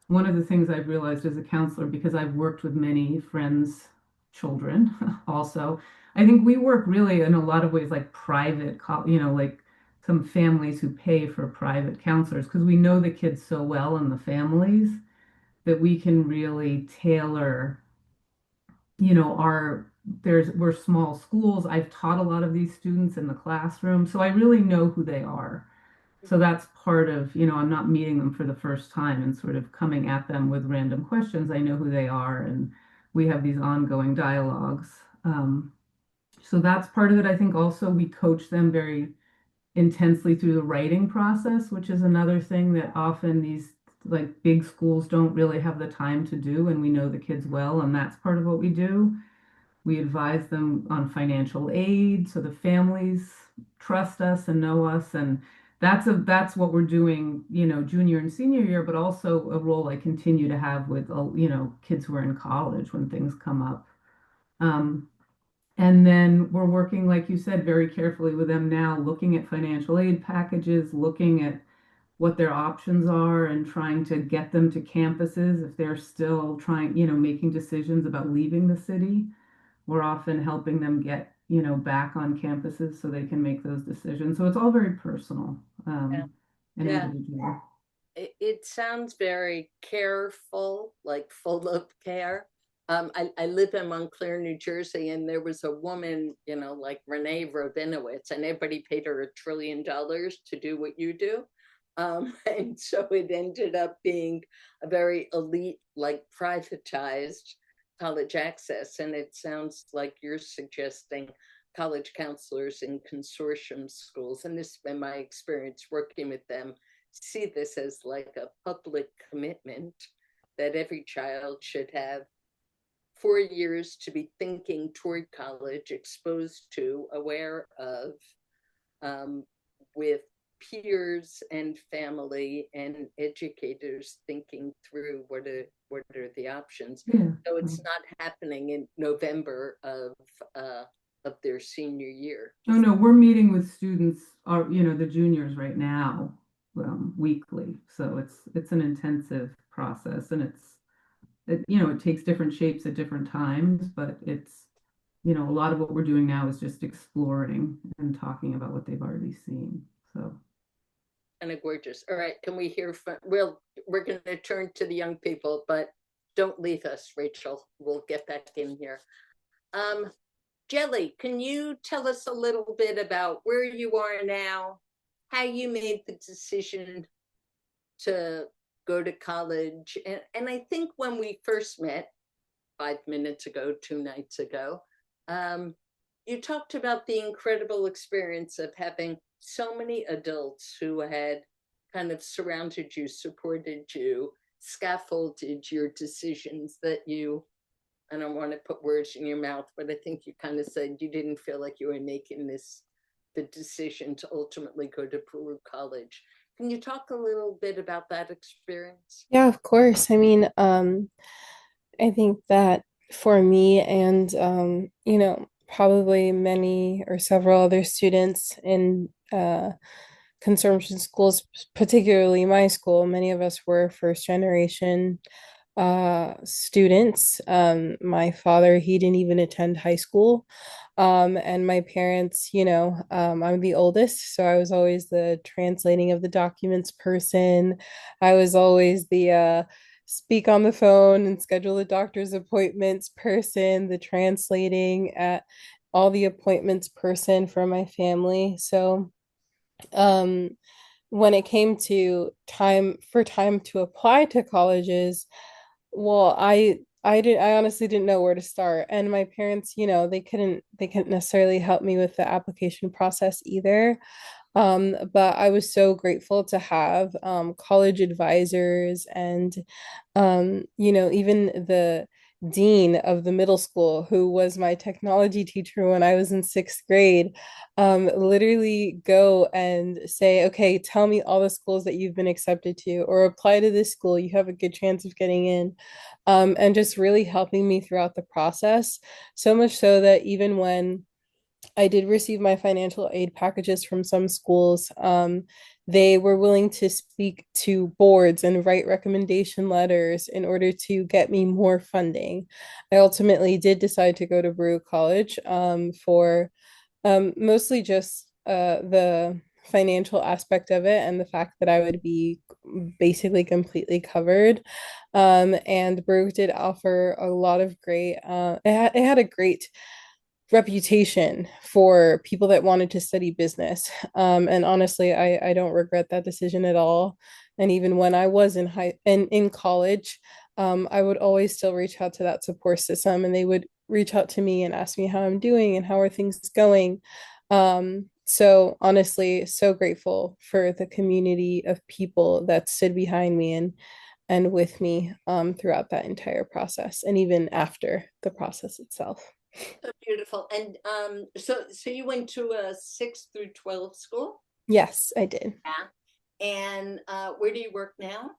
one of the things I've realized as a counselor, because I've worked with many friends' children also, I think we work really in a lot of ways like private, like some families who pay for private counselors, because we know the kids so well and the families that we can really tailor, we're small schools. I've taught a lot of these students in the classroom, so I really know who they are. So that's part of, I'm not meeting them for the first time and sort of coming at them with random questions. I know who they are, and we have these ongoing dialogues. So that's part of it. I think also we coach them very intensely through the writing process, which is another thing that often these like big schools don't really have the time to do, and we know the kids well, and that's part of what we do. We advise them on financial aid so the families trust us and know us, and that's what we're doing, junior and senior year, but also a role I continue to have with kids who are in college when things come up. And then we're working, like you said, very carefully with them now, looking at financial aid packages, looking at what their options are and trying to get them to campuses if they're still trying, making decisions about leaving the city. We're often helping them get, back on campuses so they can make those decisions. So it's all very personal, Yeah. and Yeah. individual. It sounds very careful, like full of care. I live in Montclair, New Jersey, and there was a woman, like Renee Rabinowitz, and everybody paid her $1 trillion to do what you do. And so it ended up being a very elite, like privatized college access. And it sounds like you're suggesting college counselors in consortium schools, and this has been my experience working with them, see this as like a public commitment that every child should have 4 years to be thinking toward college, exposed to, aware of, um, with peers and family and educators thinking through what are the options. Yeah. So it's not happening in November of their senior year. Oh no, we're meeting with students, the juniors right now, weekly. So it's an intensive process, and it takes different shapes at different times, but it's, a lot of what we're doing now is just exploring and talking about what they've already seen. So Kind of gorgeous. All right, can we hear from, we're going to turn to the young people, but don't leave us, Rachel. We'll get back in here. Jelly, can you tell us a little bit about where you are now, how you made the decision to go to college? And I think when we first met 5 minutes ago, 2 nights ago, you talked about the incredible experience of having so many adults who had kind of surrounded you, supported you, scaffolded your decisions, that you, I don't want to put words in your mouth, but I think you kind of said you didn't feel like you were making the decision to ultimately go to Peru College. Can you talk a little bit about that experience? Yeah, of course. I mean, I think that for me and probably many or several other students in conservation schools, particularly my school, many of us were first generation students. My father, he didn't even attend high school. And my parents, I'm the oldest, so I was always the translating of the documents person. I was always the speak on the phone and schedule the doctor's appointments person, the translating at all the appointments person for my family. So um, when it came to time to apply to colleges, well, I honestly didn't know where to start. And my parents, they couldn't necessarily help me with the application process either. But I was so grateful to have college advisors and even the dean of the middle school, who was my technology teacher when I was in sixth grade, literally go and say, okay, tell me all the schools that you've been accepted to, or apply to this school, you have a good chance of getting in. And just really helping me throughout the process. So much so that even when I did receive my financial aid packages from some schools, they were willing to speak to boards and write recommendation letters in order to get me more funding. I ultimately did decide to go to Brew College for mostly just the financial aspect of it and the fact that I would be basically completely covered. And Brew did offer a lot of great, it had a great reputation for people that wanted to study business. And honestly, I don't regret that decision at all. And even when I was in college, I would always still reach out to that support system, and they would reach out to me and ask me how I'm doing and how are things going. So honestly, so grateful for the community of people that stood behind me and with me throughout that entire process, and even after the process itself. So beautiful. And so you went to a 6 through 12 school? Yes, I did. Yeah. And where do you work now?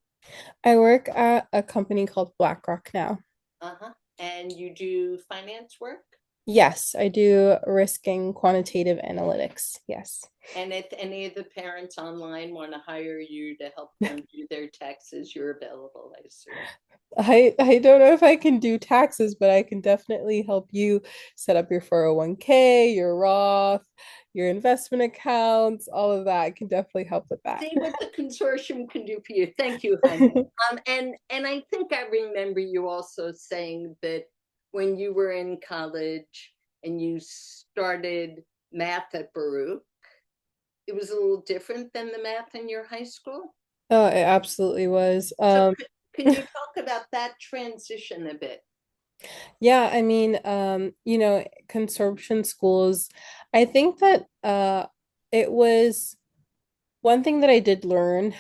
I work at a company called BlackRock now. Uh-huh. And you do finance work? Yes, I do risk and quantitative analytics. Yes. And if any of the parents online want to hire you to help them do their taxes, you're available, I assume. I don't know if I can do taxes, but I can definitely help you set up your 401k, your Roth, your investment accounts, all of that. I can definitely help with that. See what the consortium can do for you. Thank you, honey. And I think I remember you also saying that when you were in college and you started math at Baruch, it was a little different than the math in your high school. Oh, it absolutely was. So can you talk about that transition a bit? Yeah, I mean, consortium schools, I think that it was one thing that I did learn,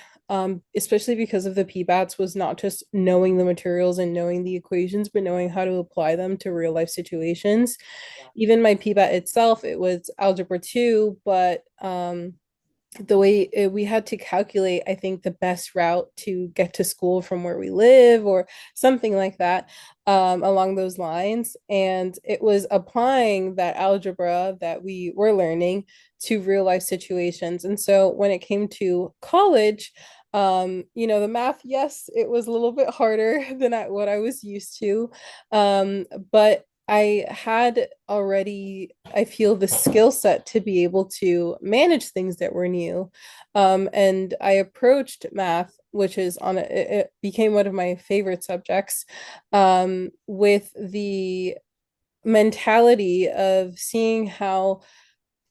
especially because of the PBATs, was not just knowing the materials and knowing the equations, but knowing how to apply them to real life situations. Yeah. Even my PBAT itself, it was algebra 2, but the way we had to calculate, I think, the best route to get to school from where we live or something like that, along those lines. And it was applying that algebra that we were learning to real life situations. And so when it came to college, the math, yes, it was a little bit harder than what I was used to. But I had already, I feel, the skill set to be able to manage things that were new. And I approached math, which is it became one of my favorite subjects, with the mentality of seeing how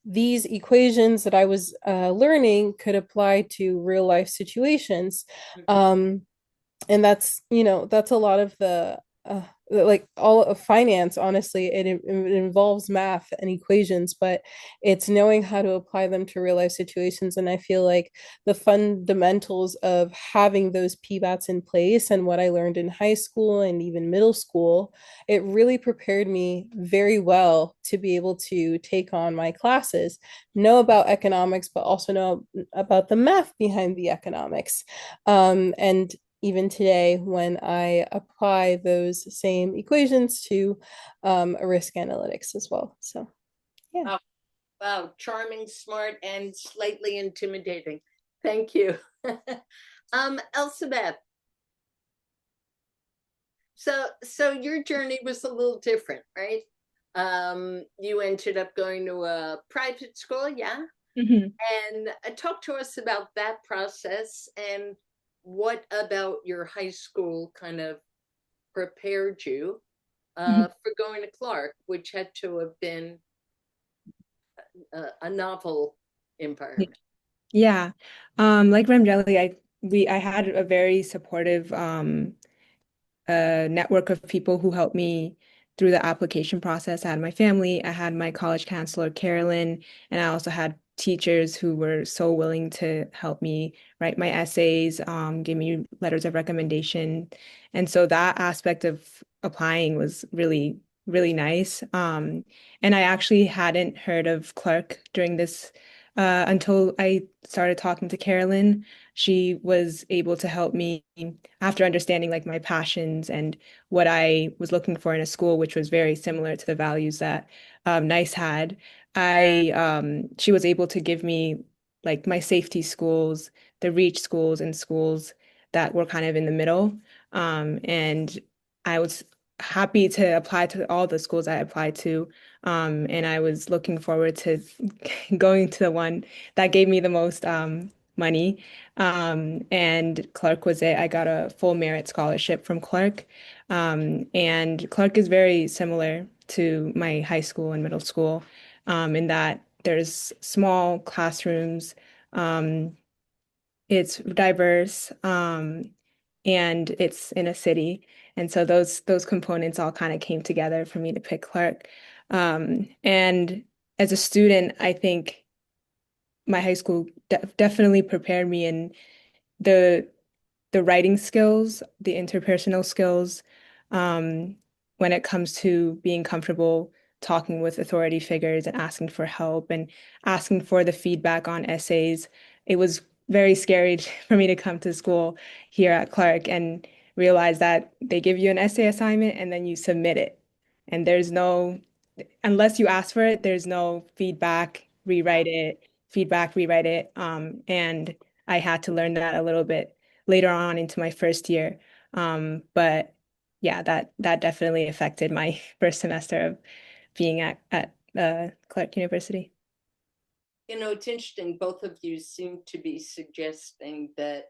these equations that I was learning could apply to real life situations. Um, and that's a lot of the like all of finance. Honestly, it involves math and equations, but it's knowing how to apply them to real life situations. And I feel like the fundamentals of having those PBATs in place and what I learned in high school and even middle school, it really prepared me very well to be able to take on my classes, know about economics, but also know about the math behind the economics. And even today when I apply those same equations to risk analytics as well. So, yeah. Wow, wow, charming, smart, and slightly intimidating. Thank you. Elizabeth, so your journey was a little different, right? You ended up going to a private school, yeah? Mhm. And talk to us about that process and what about your high school kind of prepared you Mhm. for going to Clark, which had to have been a novel environment. Yeah. Like Ramjelli, I had a very supportive a network of people who helped me through the application process. I had my family, I had my college counselor, Carolyn, and I also had teachers who were so willing to help me write my essays, give me letters of recommendation. And so that aspect of applying was really, really nice. And I actually hadn't heard of Clark during this until I started talking to Carolyn. She was able to help me after understanding like my passions and what I was looking for in a school, which was very similar to the values that NICE had. She was able to give me like my safety schools, the reach schools, and schools that were kind of in the middle. And I was happy to apply to all the schools I applied to. And I was looking forward to going to the one that gave me the most money. And Clark was it. I got a full merit scholarship from Clark. And Clark is very similar to my high school and middle school, in that there's small classrooms. Um, it's diverse, and it's in a city. And so those components all kind of came together for me to pick Clark. And as a student, I think my high school definitely prepared me in the the writing skills, the interpersonal skills, um, when it comes to being comfortable talking with authority figures and asking for help and asking for the feedback on essays. It was very scary for me to come to school here at Clark and realize that they give you an essay assignment and then you submit it. And there's no unless you ask for it, there's no feedback, rewrite it, feedback, rewrite it. And I had to learn that a little bit later on into my first year. But yeah, that definitely affected my first semester of being at Clark University. You know, it's interesting. Both of you seem to be suggesting that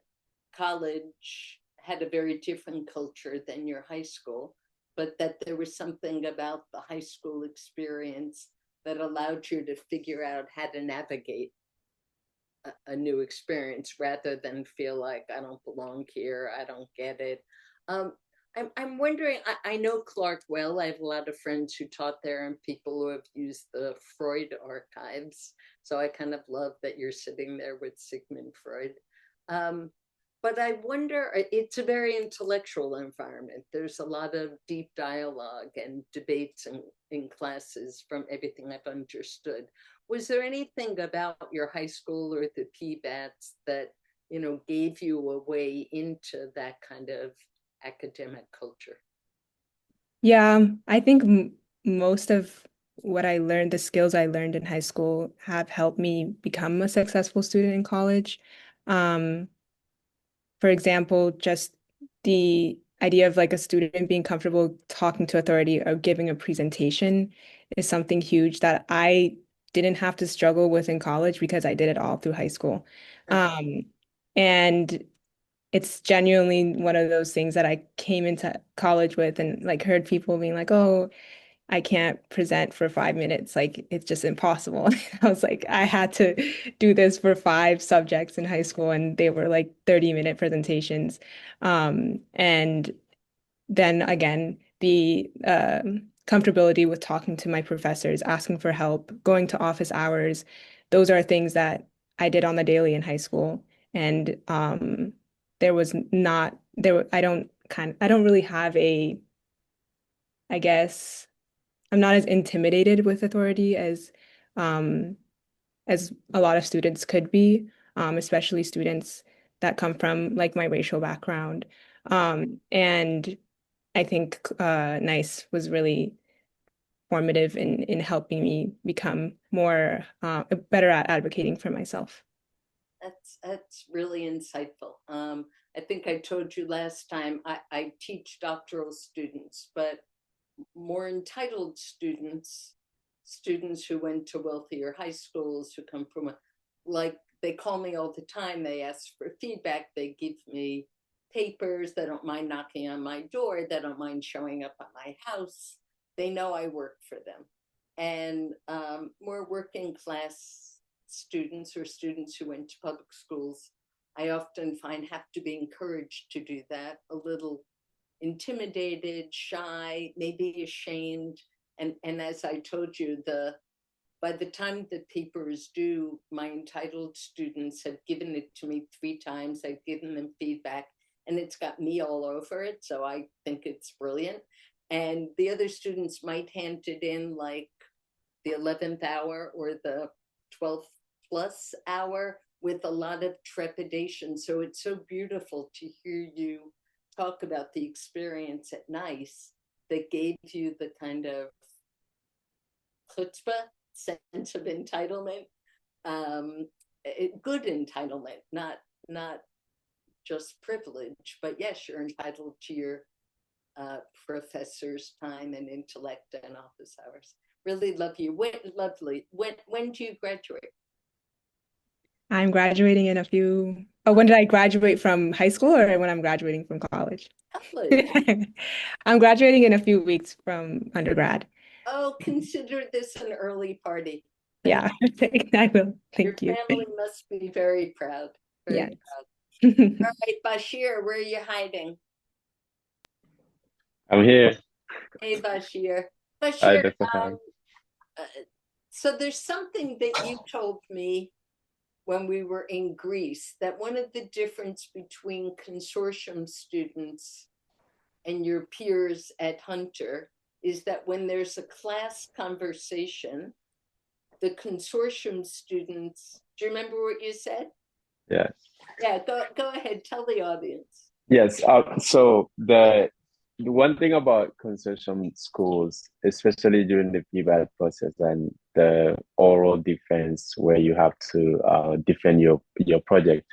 college had a very different culture than your high school, but that there was something about the high school experience that allowed you to figure out how to navigate a new experience rather than feel like I don't belong here, I don't get it. Um, I'm wondering, I know Clark well. I have a lot of friends who taught there and people who have used the Freud archives. So I kind of love that you're sitting there with Sigmund Freud. Um, but I wonder, it's a very intellectual environment. There's a lot of deep dialogue and debates in classes from everything I've understood. Was there anything about your high school or the PBATs that, you know, gave you a way into that kind of academic culture? Yeah, I think m most of what I learned, the skills I learned in high school have helped me become a successful student in college. Um, for example, just the idea of like a student being comfortable talking to authority or giving a presentation is something huge that I didn't have to struggle with in college because I did it all through high school. Um, and it's genuinely one of those things that I came into college with and like heard people being like, oh, I can't present for 5 minutes. Like it's just impossible. I was like, I had to do this for 5 subjects in high school, and they were like 30-minute presentations. And then again, the comfortability with talking to my professors, asking for help, going to office hours, those are things that I did on the daily in high school. And there was not there. I don't really have a, I guess. I'm not as intimidated with authority um, as a lot of students could be, especially students that come from like my racial background. And I think NICE was really formative in helping me become more better at advocating for myself. That's really insightful. I think I told you last time I teach doctoral students, but more entitled students, students who went to wealthier high schools, who come from like they call me all the time, they ask for feedback, they give me papers, they don't mind knocking on my door, they don't mind showing up at my house, they know I work for them. And more working class students or students who went to public schools, I often find have to be encouraged to do that, a little intimidated, shy, maybe ashamed. And as I told you, by the time the paper is due, my entitled students have given it to me 3 times. I've given them feedback, and it's got me all over it. So I think it's brilliant. And the other students might hand it in like the 11th hour or the 12th plus hour with a lot of trepidation. So it's so beautiful to hear you talk about the experience at NICE that gave you the kind of chutzpah, sense of entitlement, good entitlement, not just privilege, but yes, you're entitled to your professor's time and intellect and office hours. Really love you. Lovely. When do you graduate? I'm graduating in a few. Oh, when did I graduate from high school or when I'm graduating from college? College. I'm graduating in a few weeks from undergrad. Oh, consider this an early party. Yeah, I will. Your Thank you. family must be very proud. Very Yes. proud. All right, Bashir, where are you hiding? I'm here. Hey, Bashir. Hi, Bashir, Dr. Han. uh, so there's something that you told me when we were in Greece, that one of the difference between consortium students and your peers at Hunter is that when there's a class conversation, the consortium students, do you remember what you said? Yes. Yeah, go ahead, tell the audience. Yes. So the the one thing about consortium schools, especially during the PBAT process and the oral defense, where you have to defend your project,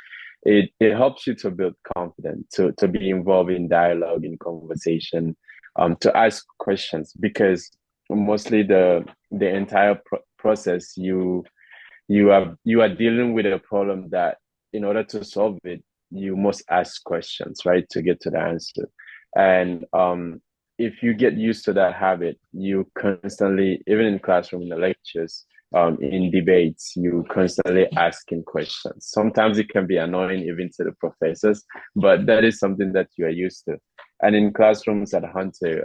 it helps you to build confidence, to be involved in dialogue, in conversation, to ask questions, because mostly the entire process you are dealing with a problem that in order to solve it, you must ask questions, right, to get to the answer. And if you get used to that habit, you constantly, even in classroom, in the lectures, in debates, you constantly asking questions. Sometimes it can be annoying even to the professors, but that is something that you are used to. And in classrooms at Hunter,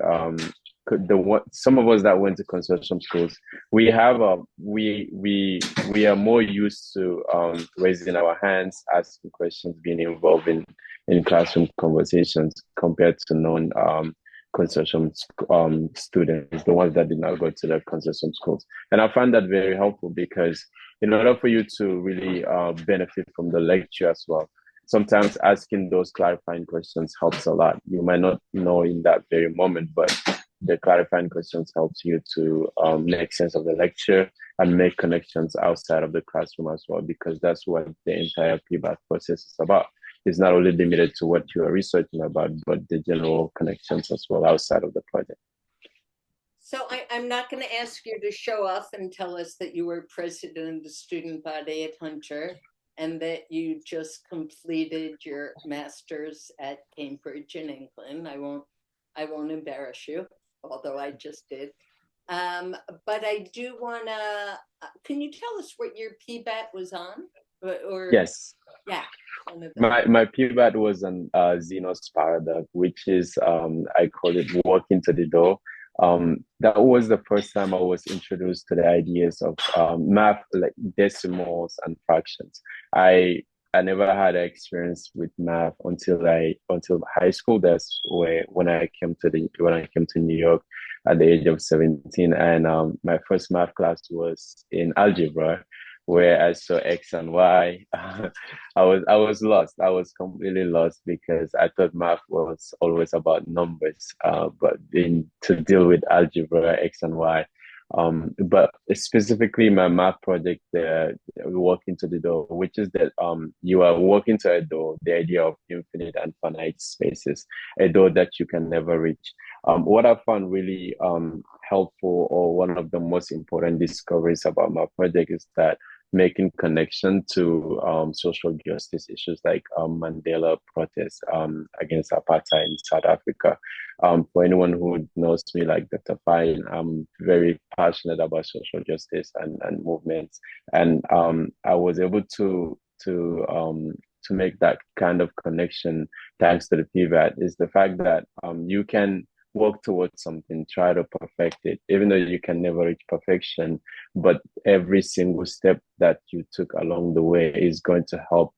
some of us that went to consortium schools, we have a we are more used to raising our hands, asking questions, being involved in classroom conversations compared to non consortium students, the ones that did not go to the consortium schools. And I find that very helpful because in order for you to really benefit from the lecture as well, sometimes asking those clarifying questions helps a lot. You might not know in that very moment, but the clarifying questions helps you to make sense of the lecture and make connections outside of the classroom as well, because that's what the entire PBAT process is about. It's not only limited to what you are researching about, but the general connections as well outside of the project. So I'm not going to ask you to show off and tell us that you were president of the student body at Hunter and that you just completed your master's at Cambridge in England. I won't embarrass you, although I just did. But I do want to, can you tell us what your PBAT was on? Or Yes. Yeah. My PBAT was on Zeno's paradox, which is I call it walk into the door. That was the first time I was introduced to the ideas of math, like decimals and fractions. I never had experience with math until high school. That's where when I came to New York at the age of 17, and my first math class was in algebra, where I saw X and Y. I was lost. I was completely lost because I thought math was always about numbers, but then to deal with algebra, X and Y. But specifically my math project, we walk into the door, which is that you are walking to a door, the idea of infinite and finite spaces, a door that you can never reach. What I found really helpful, or one of the most important discoveries about my project, is that making connection to social justice issues like Mandela protests against apartheid in South Africa. For anyone who knows me, like Dr. Fine, I'm very passionate about social justice and movements, and I was able to make that kind of connection thanks to the PVAT. Is the fact that you can work towards something, try to perfect it, even though you can never reach perfection. But every single step that you took along the way is going to help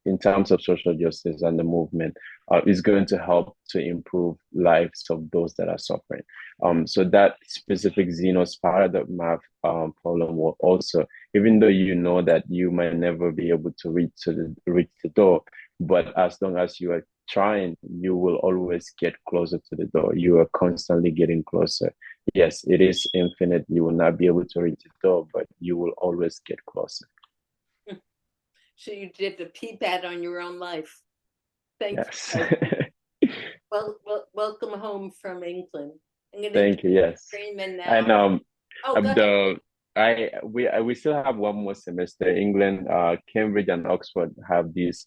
in terms of social justice and the movement, is going to help to improve lives of those that are suffering. So that specific Xenos paradox math problem will also, even though you know that you might never be able to reach the door, but as long as you are trying, you will always get closer to the door. You are constantly getting closer. Yes, it is infinite. You will not be able to reach the door, but you will always get closer. So you did the PBAT on your own life. Thank you. Welcome home from England. Thank you. Yes. Raymond now. And go ahead. we still have one more semester. England, Cambridge and Oxford have these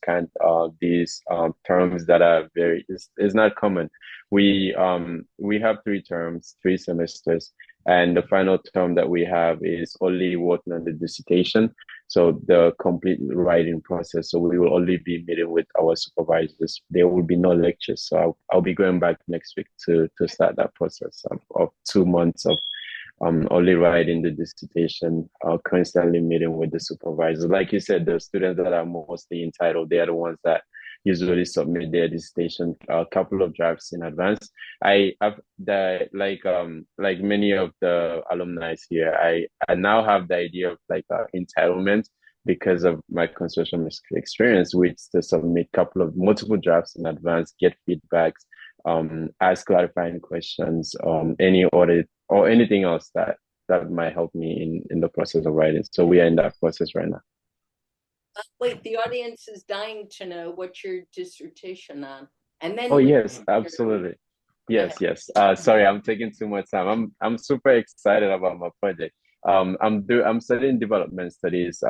terms that are it's not common. We have 3 terms, 3 semesters, and the final term that we have is only working on the dissertation, so the complete writing process. So we will only be meeting with our supervisors. There will be no lectures. So I'll be going back next week to start that process of 2 months of only writing the dissertation, constantly meeting with the supervisor. Like you said, the students that are mostly entitled, they are the ones that usually submit their dissertation a couple of drafts in advance. I have like many of the alumni here, I now have the idea of like entitlement because of my consortium experience, which to submit multiple drafts in advance, get feedbacks, ask clarifying questions, any audit or anything else that might help me in the process of writing. So we are in that process right now. Wait, the audience is dying to know what's your dissertation on, and then Oh yes, absolutely. ahead. Yes. Sorry, I'm taking too much time. I'm super excited about my project. I'm studying development studies.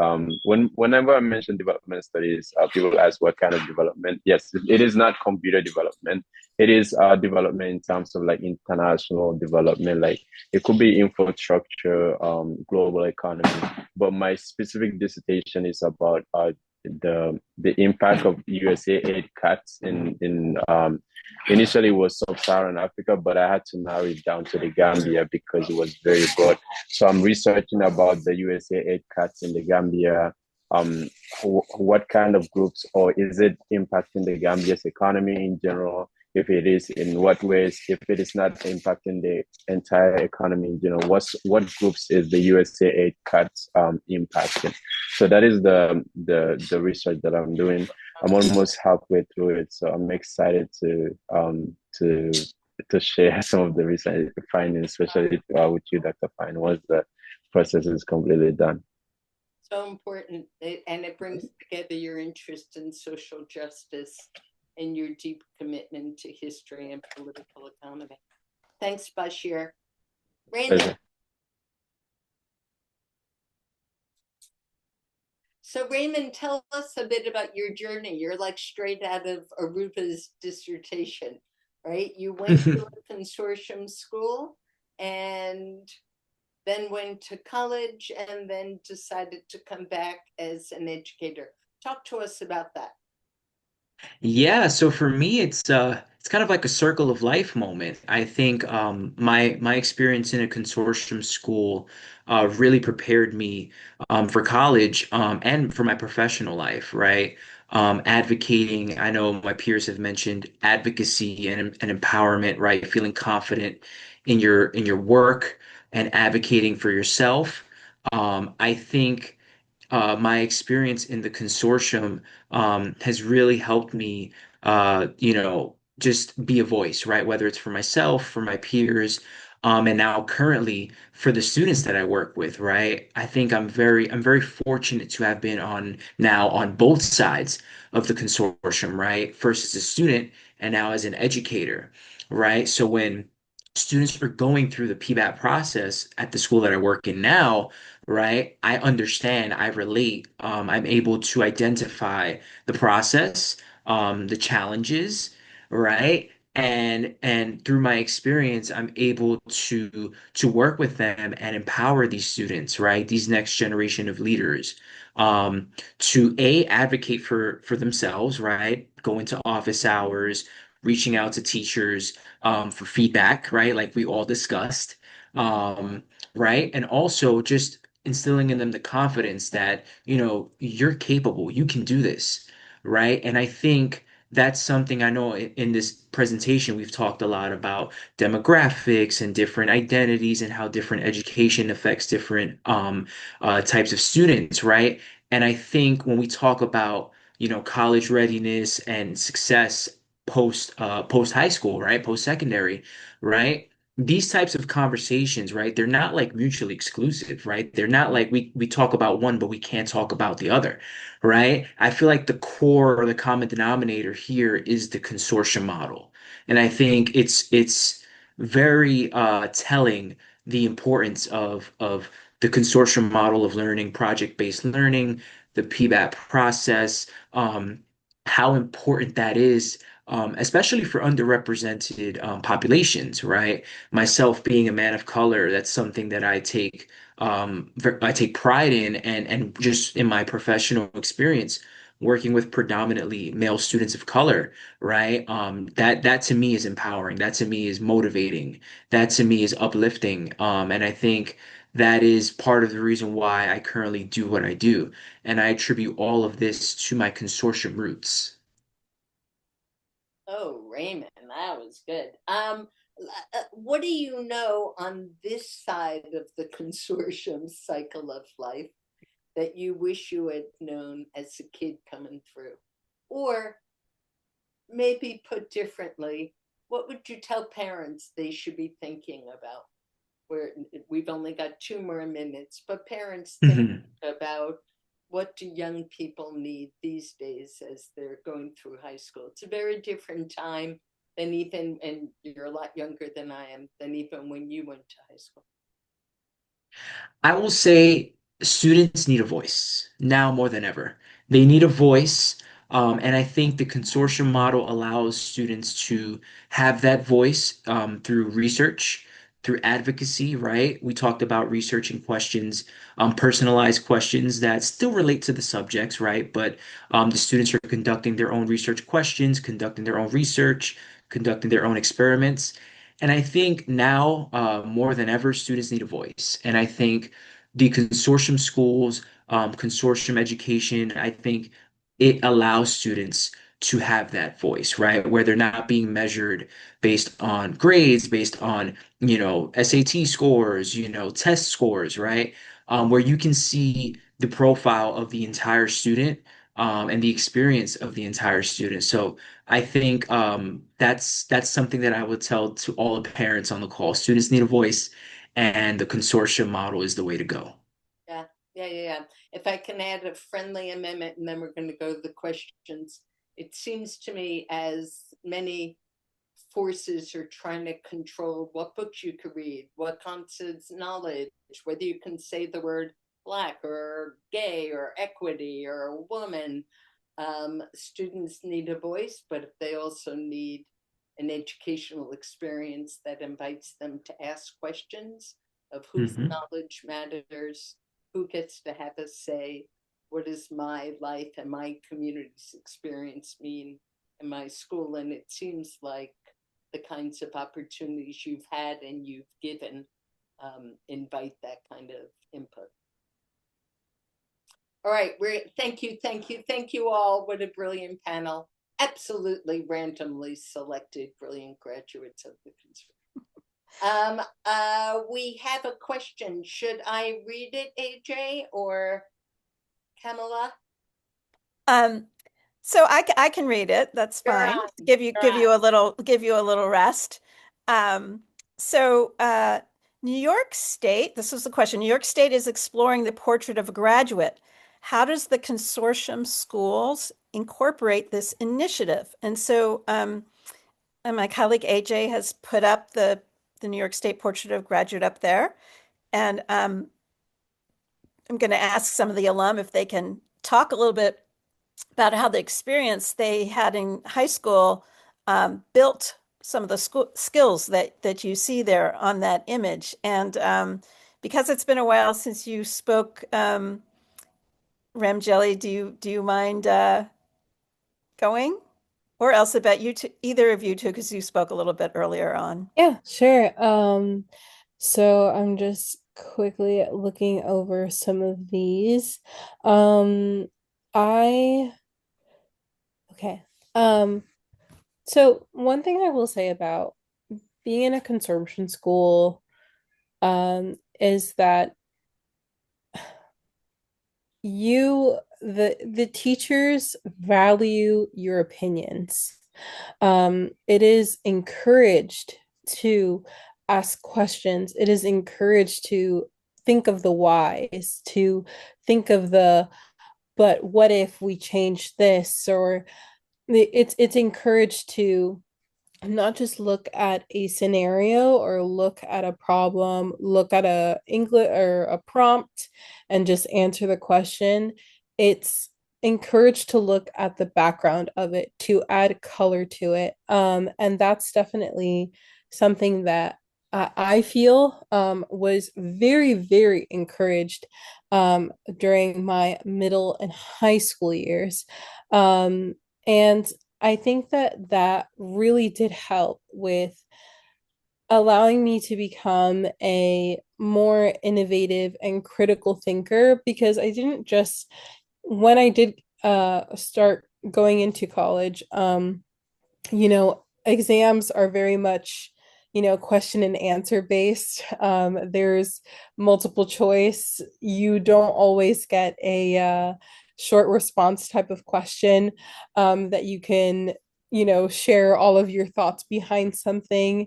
Whenever I mention development studies, people ask what kind of development. Yes, it is not computer development. It is development in terms of like international development. Like it could be infrastructure, global economy. But my specific dissertation is about the impact of USA aid cuts in initially it was sub-Saharan Africa, but I had to narrow it down to the Gambia because it was very broad. So I'm researching about the USA aid cuts in the Gambia. Um, what kind of groups, or is it impacting the Gambia's economy in general? If it is, in what ways? If it is not impacting the entire economy in general, what groups is the USA aid cuts impacting? So that is the research that I'm doing. I'm almost halfway through it, so I'm excited to share some of the recent findings, especially with you, Dr. Fine, once the process is completely done. So important, and it brings together your interest in social justice and your deep commitment to history and political economy. Thanks, Bashir. Raymond. Pleasure. So Raymond, tell us a bit about your journey. You're like straight out of Aruba's dissertation, right? You went to a consortium school and then went to college and then decided to come back as an educator. Talk to us about that. Yeah, so for me it's kind of like a circle of life moment. I think my experience in a consortium school really prepared me for college and for my professional life, right? Advocating, I know my peers have mentioned advocacy and empowerment, right? Feeling confident in your work and advocating for yourself. I think my experience in the consortium has really helped me, just be a voice, right? Whether it's for myself, for my peers, and now currently for the students that I work with, right? I think I'm very fortunate to have been on both sides of the consortium, right? First as a student and now as an educator, right? So when students are going through the PBAT process at the school that I work in now, right? I understand, I relate. I'm able to identify the process, the challenges, right? And through my experience, I'm able to work with them and empower these students, right? These next generation of leaders, to advocate for themselves, right? Go into office hours, reaching out to teachers, for feedback, right? Like we all discussed. Right? And also just instilling in them the confidence that, you're capable, you can do this, right? And I think that's something I know in this presentation, we've talked a lot about demographics and different identities and how different education affects different types of students, right? And I think when we talk about, college readiness and success post high school, right? Post secondary, right? These types of conversations, right? They're not like mutually exclusive, right? They're not like we talk about one, but we can't talk about the other, right? I feel like the core or the common denominator here is the consortium model. And I think it's very telling the importance of the consortium model of learning, project-based learning, the PBAT process, how important that is, especially for underrepresented populations, right? Myself being a man of color, that's something that I take pride in, and just in my professional experience working with predominantly male students of color, right? That to me is empowering. That to me is motivating. That to me is uplifting. And I think that is part of the reason why I currently do what I do. And I attribute all of this to my consortium roots. Oh, Raymond, that was good. What do you know on this side of the consortium cycle of life that you wish you had known as a kid coming through? Or maybe put differently, what would you tell parents they should be thinking about? Where we've only got 2 more minutes, but parents think Mhm. about what do young people need these days as they're going through high school. It's a very different time than even, and you're a lot younger than I am, than even when you went to high school. I will say students need a voice now more than ever. They need a voice, and I think the consortium model allows students to have that voice through research, through advocacy, right? We talked about researching questions, personalized questions that still relate to the subjects, right? But the students are conducting their own research questions, conducting their own research, conducting their own experiments. And I think now, more than ever, students need a voice. And I think the consortium schools, consortium education, I think it allows students to have that voice, right? Where they're not being measured based on grades, based on, SAT scores, test scores, right? Where you can see the profile of the entire student, and the experience of the entire student. So I think that's something that I would tell to all the parents on the call. Students need a voice, and the consortium model is the way to go. Yeah, yeah. If I can add a friendly amendment, and then we're going to go to the questions. It seems to me as many forces are trying to control what books you could read, what constitutes knowledge, whether you can say the word Black or gay or equity or a woman. Students need a voice, but if they also need an educational experience that invites them to ask questions of whose Hmm. knowledge matters, who gets to have a say, what does my life and my community's experience mean in my school? And it seems like the kinds of opportunities you've had and you've given invite that kind of input. All right, thank you all. What a brilliant panel. Absolutely randomly selected brilliant graduates of the consortium. We have a question. Should I read it, AJ or Kamala? So I can read it. That's You're fine. on. Give you a little rest. Um, so New York State, this was the question. New York State is exploring the portrait of a graduate. How does the consortium schools incorporate this initiative? And my colleague AJ has put up the New York State portrait of graduate up there. And I'm going to ask some of the alum if they can talk a little bit about how the experience they had in high school built some of the skills that you see there on that image. And because it's been a while since you spoke, Jelly, do you mind going? Or else about you two, either of you two, because you spoke a little bit earlier on. Yeah, sure. So I'm just quickly looking over some of these. Um, I okay. So one thing I will say about being in a consortium school, is that the teachers value your opinions. It is encouraged to ask questions. It is encouraged to think of the whys, to think of the, but what if we change this? Or it's encouraged to not just look at a scenario or look at a problem, look at a English or a prompt and just answer the question. It's encouraged to look at the background of it to add color to it. And that's definitely something that I feel was very, very encouraged during my middle and high school years. And I think that that really did help with allowing me to become a more innovative and critical thinker because I didn't just, when I did start going into college, exams are very much, question and answer based. There's multiple choice. You don't always get a short response type of question that you can share all of your thoughts behind something.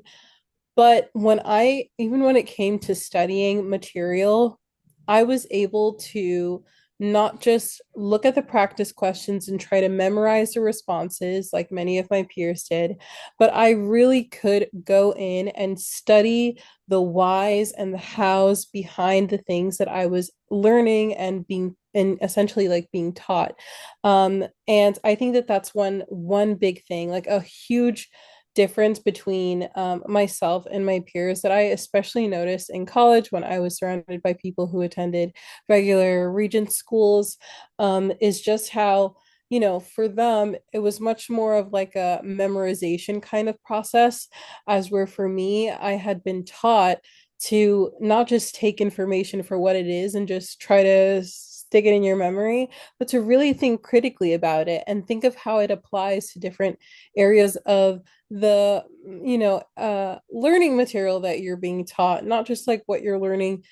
But even when it came to studying material, I was able to not just look at the practice questions and try to memorize the responses like many of my peers did, but I really could go in and study the whys and the hows behind the things that I was learning and essentially like being taught. And I think that that's one big thing, like a huge difference between myself and my peers that I especially noticed in college when I was surrounded by people who attended regular regent schools, is just how, for them, it was much more of like a memorization kind of process, as where for me, I had been taught to not just take information for what it is and just try to stick it in your memory, but to really think critically about it and think of how it applies to different areas of the learning material that you're being taught, not just like what you're learning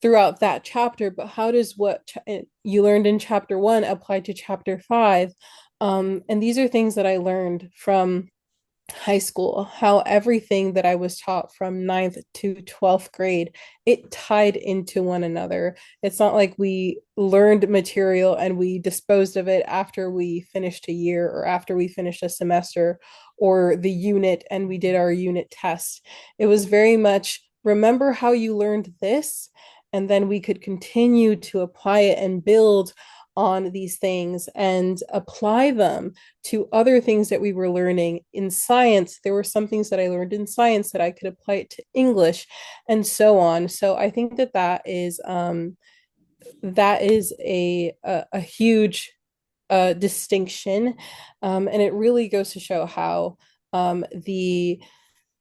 throughout that chapter, but how does you learned in chapter 1 apply to chapter 5. And these are things that I learned from high school, how everything that I was taught from ninth to 12th grade, it tied into one another. It's not like we learned material and we disposed of it after we finished a year or after we finished a semester or the unit and we did our unit test. It was very much remember how you learned this, and then we could continue to apply it and build on these things and apply them to other things that we were learning in science. There were some things that I learned in science that I could apply it to English and so on. So I think that that is a huge distinction. And it really goes to show how the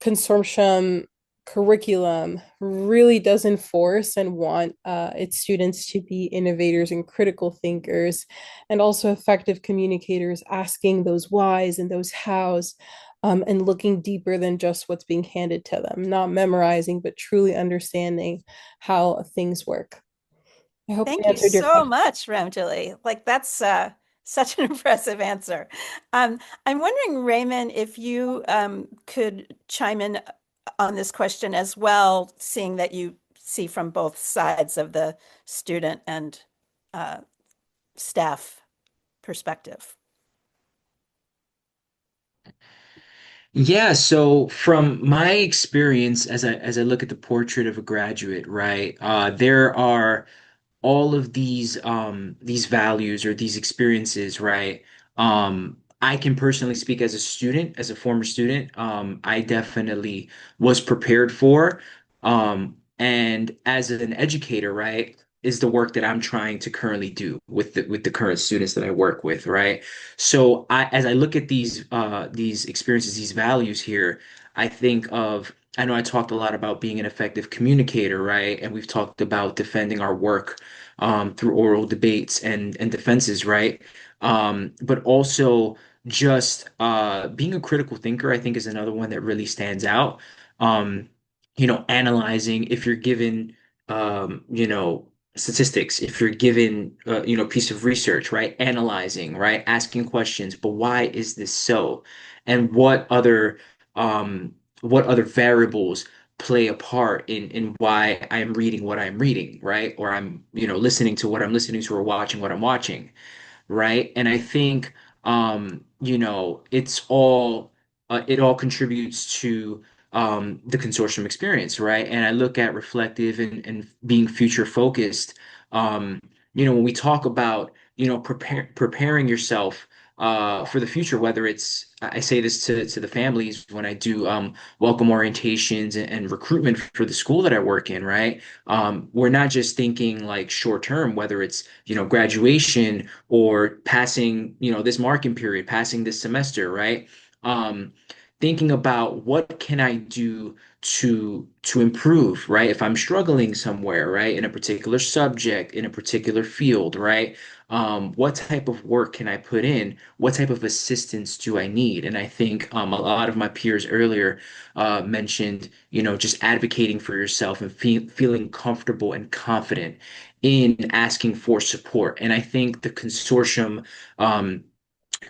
consortium curriculum really does enforce and want its students to be innovators and critical thinkers and also effective communicators, asking those whys and those hows, and looking deeper than just what's being handed to them, not memorizing, but truly understanding how things work. I hope Thank I you answered your so question. much, Ramjali. Like that's such an impressive answer. I'm wondering, Raymond, if you could chime in on this question as well, seeing that you see from both sides of the student and uh, staff perspective. Yeah, so from my experience as I look at the portrait of a graduate, right, there are all of these values or these experiences, right? I can personally speak as a student, as a former student. I definitely was prepared for. And as an educator, right, is the work that I'm trying to currently do with the current students that I work with, right? So as I look at these experiences, these values here, I think of I know I talked a lot about being an effective communicator, right? And we've talked about defending our work through oral debates and defenses, right? But also just being a critical thinker, I think, is another one that really stands out. Um, analyzing if you're given, statistics, if you're given, piece of research, right? Analyzing, right? Asking questions, but why is this so? And what other variables play a part in why I'm reading what I'm reading, right? Or I'm, listening to what I'm listening to or watching what I'm watching, right? And I think it all contributes to the consortium experience, right? And I look at reflective and being future focused. Um, when we talk about, preparing yourself for the future, whether it's I say this to the families when I do welcome orientations and recruitment for the school that I work in, right? We're not just thinking like short term, whether it's, graduation or passing, this marking period, passing this semester, right? Um, Thinking about what can I do to improve, right? If I'm struggling somewhere, right, in a particular subject, in a particular field, right? What type of work can I put in? What type of assistance do I need? And I think a lot of my peers earlier mentioned, just advocating for yourself and feeling comfortable and confident in asking for support. And I think the consortium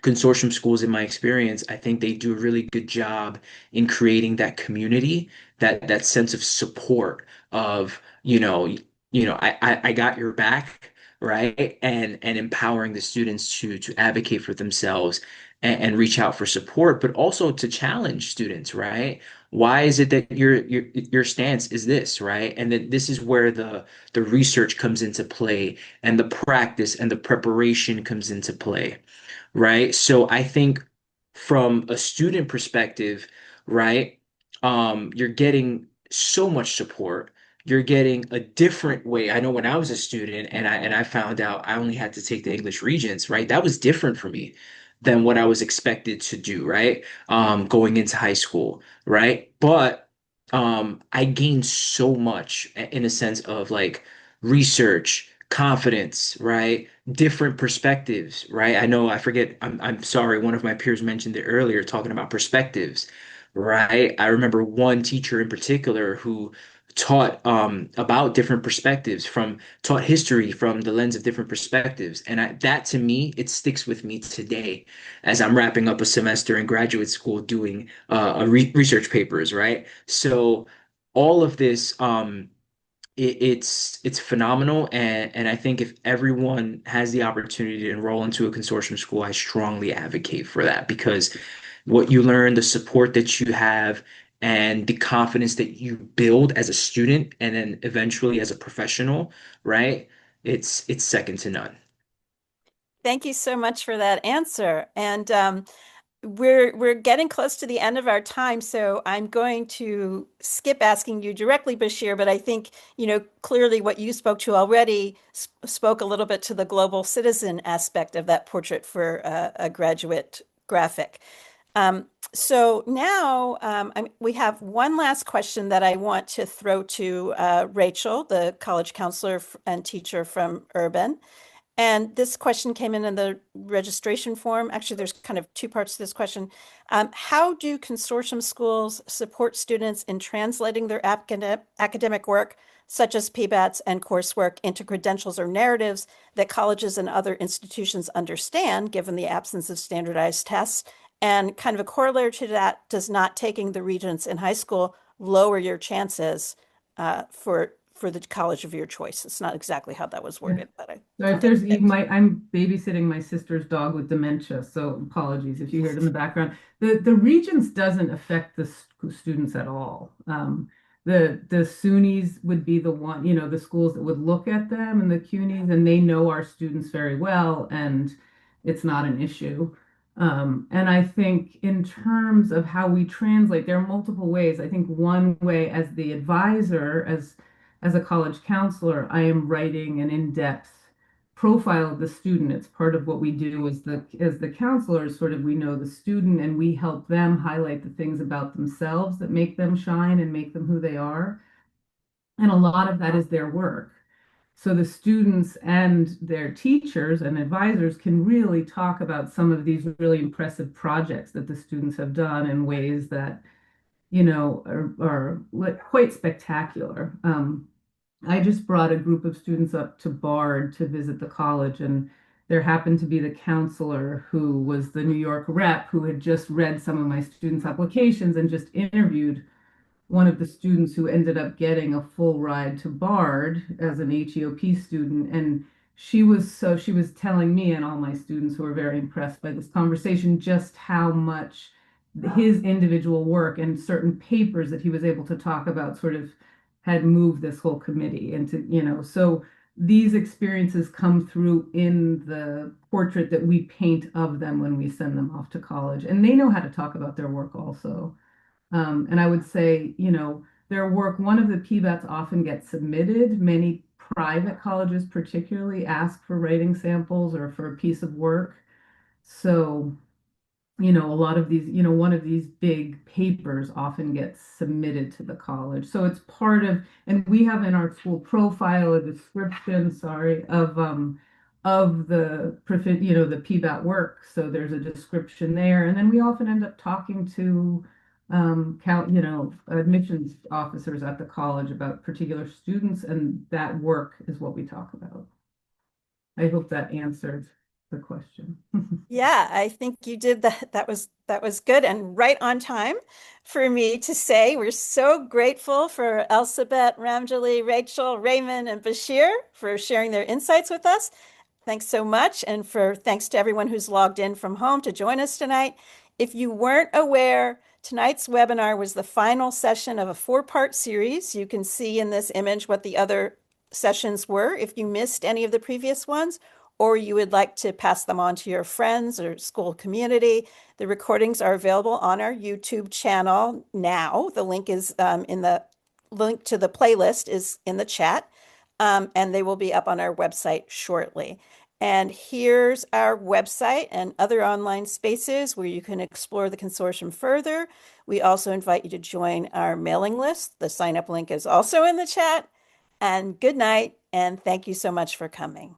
consortium schools, in my experience, I think they do a really good job in creating that community, that sense of support of, I got your back, right? And empowering the students to advocate for themselves and reach out for support, but also to challenge students, right? Why is it that your stance is this, right? And that this is where the research comes into play and the practice and the preparation comes into play, right? So I think from a student perspective, right, you're getting so much support. You're getting a different way. I know when I was a student and I found out I only had to take the English Regents, right? That was different for me than what I was expected to do, right? Going into high school, right? But I gained so much in a sense of like research, confidence, right? Different perspectives, right? I know I forget, I'm sorry, one of my peers mentioned it earlier talking about perspectives, right? I remember one teacher in particular who taught about different perspectives from taught history from the lens of different perspectives. And that to me, it sticks with me today as I'm wrapping up a semester in graduate school doing research papers, right? So all of this it's phenomenal, and I think if everyone has the opportunity to enroll into a consortium school, I strongly advocate for that because what you learn, the support that you have, and the confidence that you build as a student and then eventually as a professional, right? It's second to none. Thank you so much for that answer. And we're getting close to the end of our time, so I'm going to skip asking you directly, Bashir, but I think, clearly what you spoke to already spoke a little bit to the global citizen aspect of that portrait for a graduate graphic. So now we have one last question that I want to throw to Rachel, the college counselor and teacher from Urban. And this question came in the registration form. Actually, there's kind of two parts to this question. How do consortium schools support students in translating their academic work, such as PBATs and coursework, into credentials or narratives that colleges and other institutions understand, given the absence of standardized tests? And kind of a corollary to that, does not taking the regents in high school lower your chances for the college of your choice? It's not exactly how that was worded, but I So if think that's there's it. I'm babysitting my sister's dog with dementia, so apologies if you hear it in the background. The Regents doesn't affect the students at all. The SUNYs would be the one, the schools that would look at them, and the CUNYs, and they know our students very well, and it's not an issue. And I think in terms of how we translate, there are multiple ways. I think one way, as the advisor, as a college counselor, I am writing an in-depth profile of the student. It's part of what we do as the counselors, sort of we know the student and we help them highlight the things about themselves that make them shine and make them who they are. And a lot of that is their work. So the students and their teachers and advisors can really talk about some of these really impressive projects that the students have done in ways that, are quite spectacular. I just brought a group of students up to Bard to visit the college, and there happened to be the counselor who was the New York rep who had just read some of my students' applications and just interviewed one of the students who ended up getting a full ride to Bard as an HEOP student. And she was telling me and all my students who were very impressed by this conversation just how much his individual work and certain papers that he was able to talk about sort of had moved this whole committee into, so these experiences come through in the portrait that we paint of them when we send them off to college. And they know how to talk about their work also. And I would say, their work, one of the PBATs often gets submitted. Many private colleges particularly ask for writing samples or for a piece of work. So, a lot of these, one of these big papers often gets submitted to the college. So it's part of, and we have in our school profile a description, sorry, of the PBAT work. So there's a description there. And then we often end up talking to admissions officers at the college about particular students, and that work is what we talk about. I hope that answered. the question. Yeah, I think you did that. That was good and right on time for me to say. We're so grateful for Elsabet, Ramjali, Rachel, Raymond, and Bashir for sharing their insights with us. Thanks so much. And thanks to everyone who's logged in from home to join us tonight. If you weren't aware, tonight's webinar was the final session of a 4-part series. You can see in this image what the other sessions were if you missed any of the previous ones, or you would like to pass them on to your friends or school community. The recordings are available on our YouTube channel now. The link is link to the playlist is in the chat, and they will be up on our website shortly. And here's our website and other online spaces where you can explore the consortium further. We also invite you to join our mailing list. The sign up link is also in the chat. And good night, and thank you so much for coming.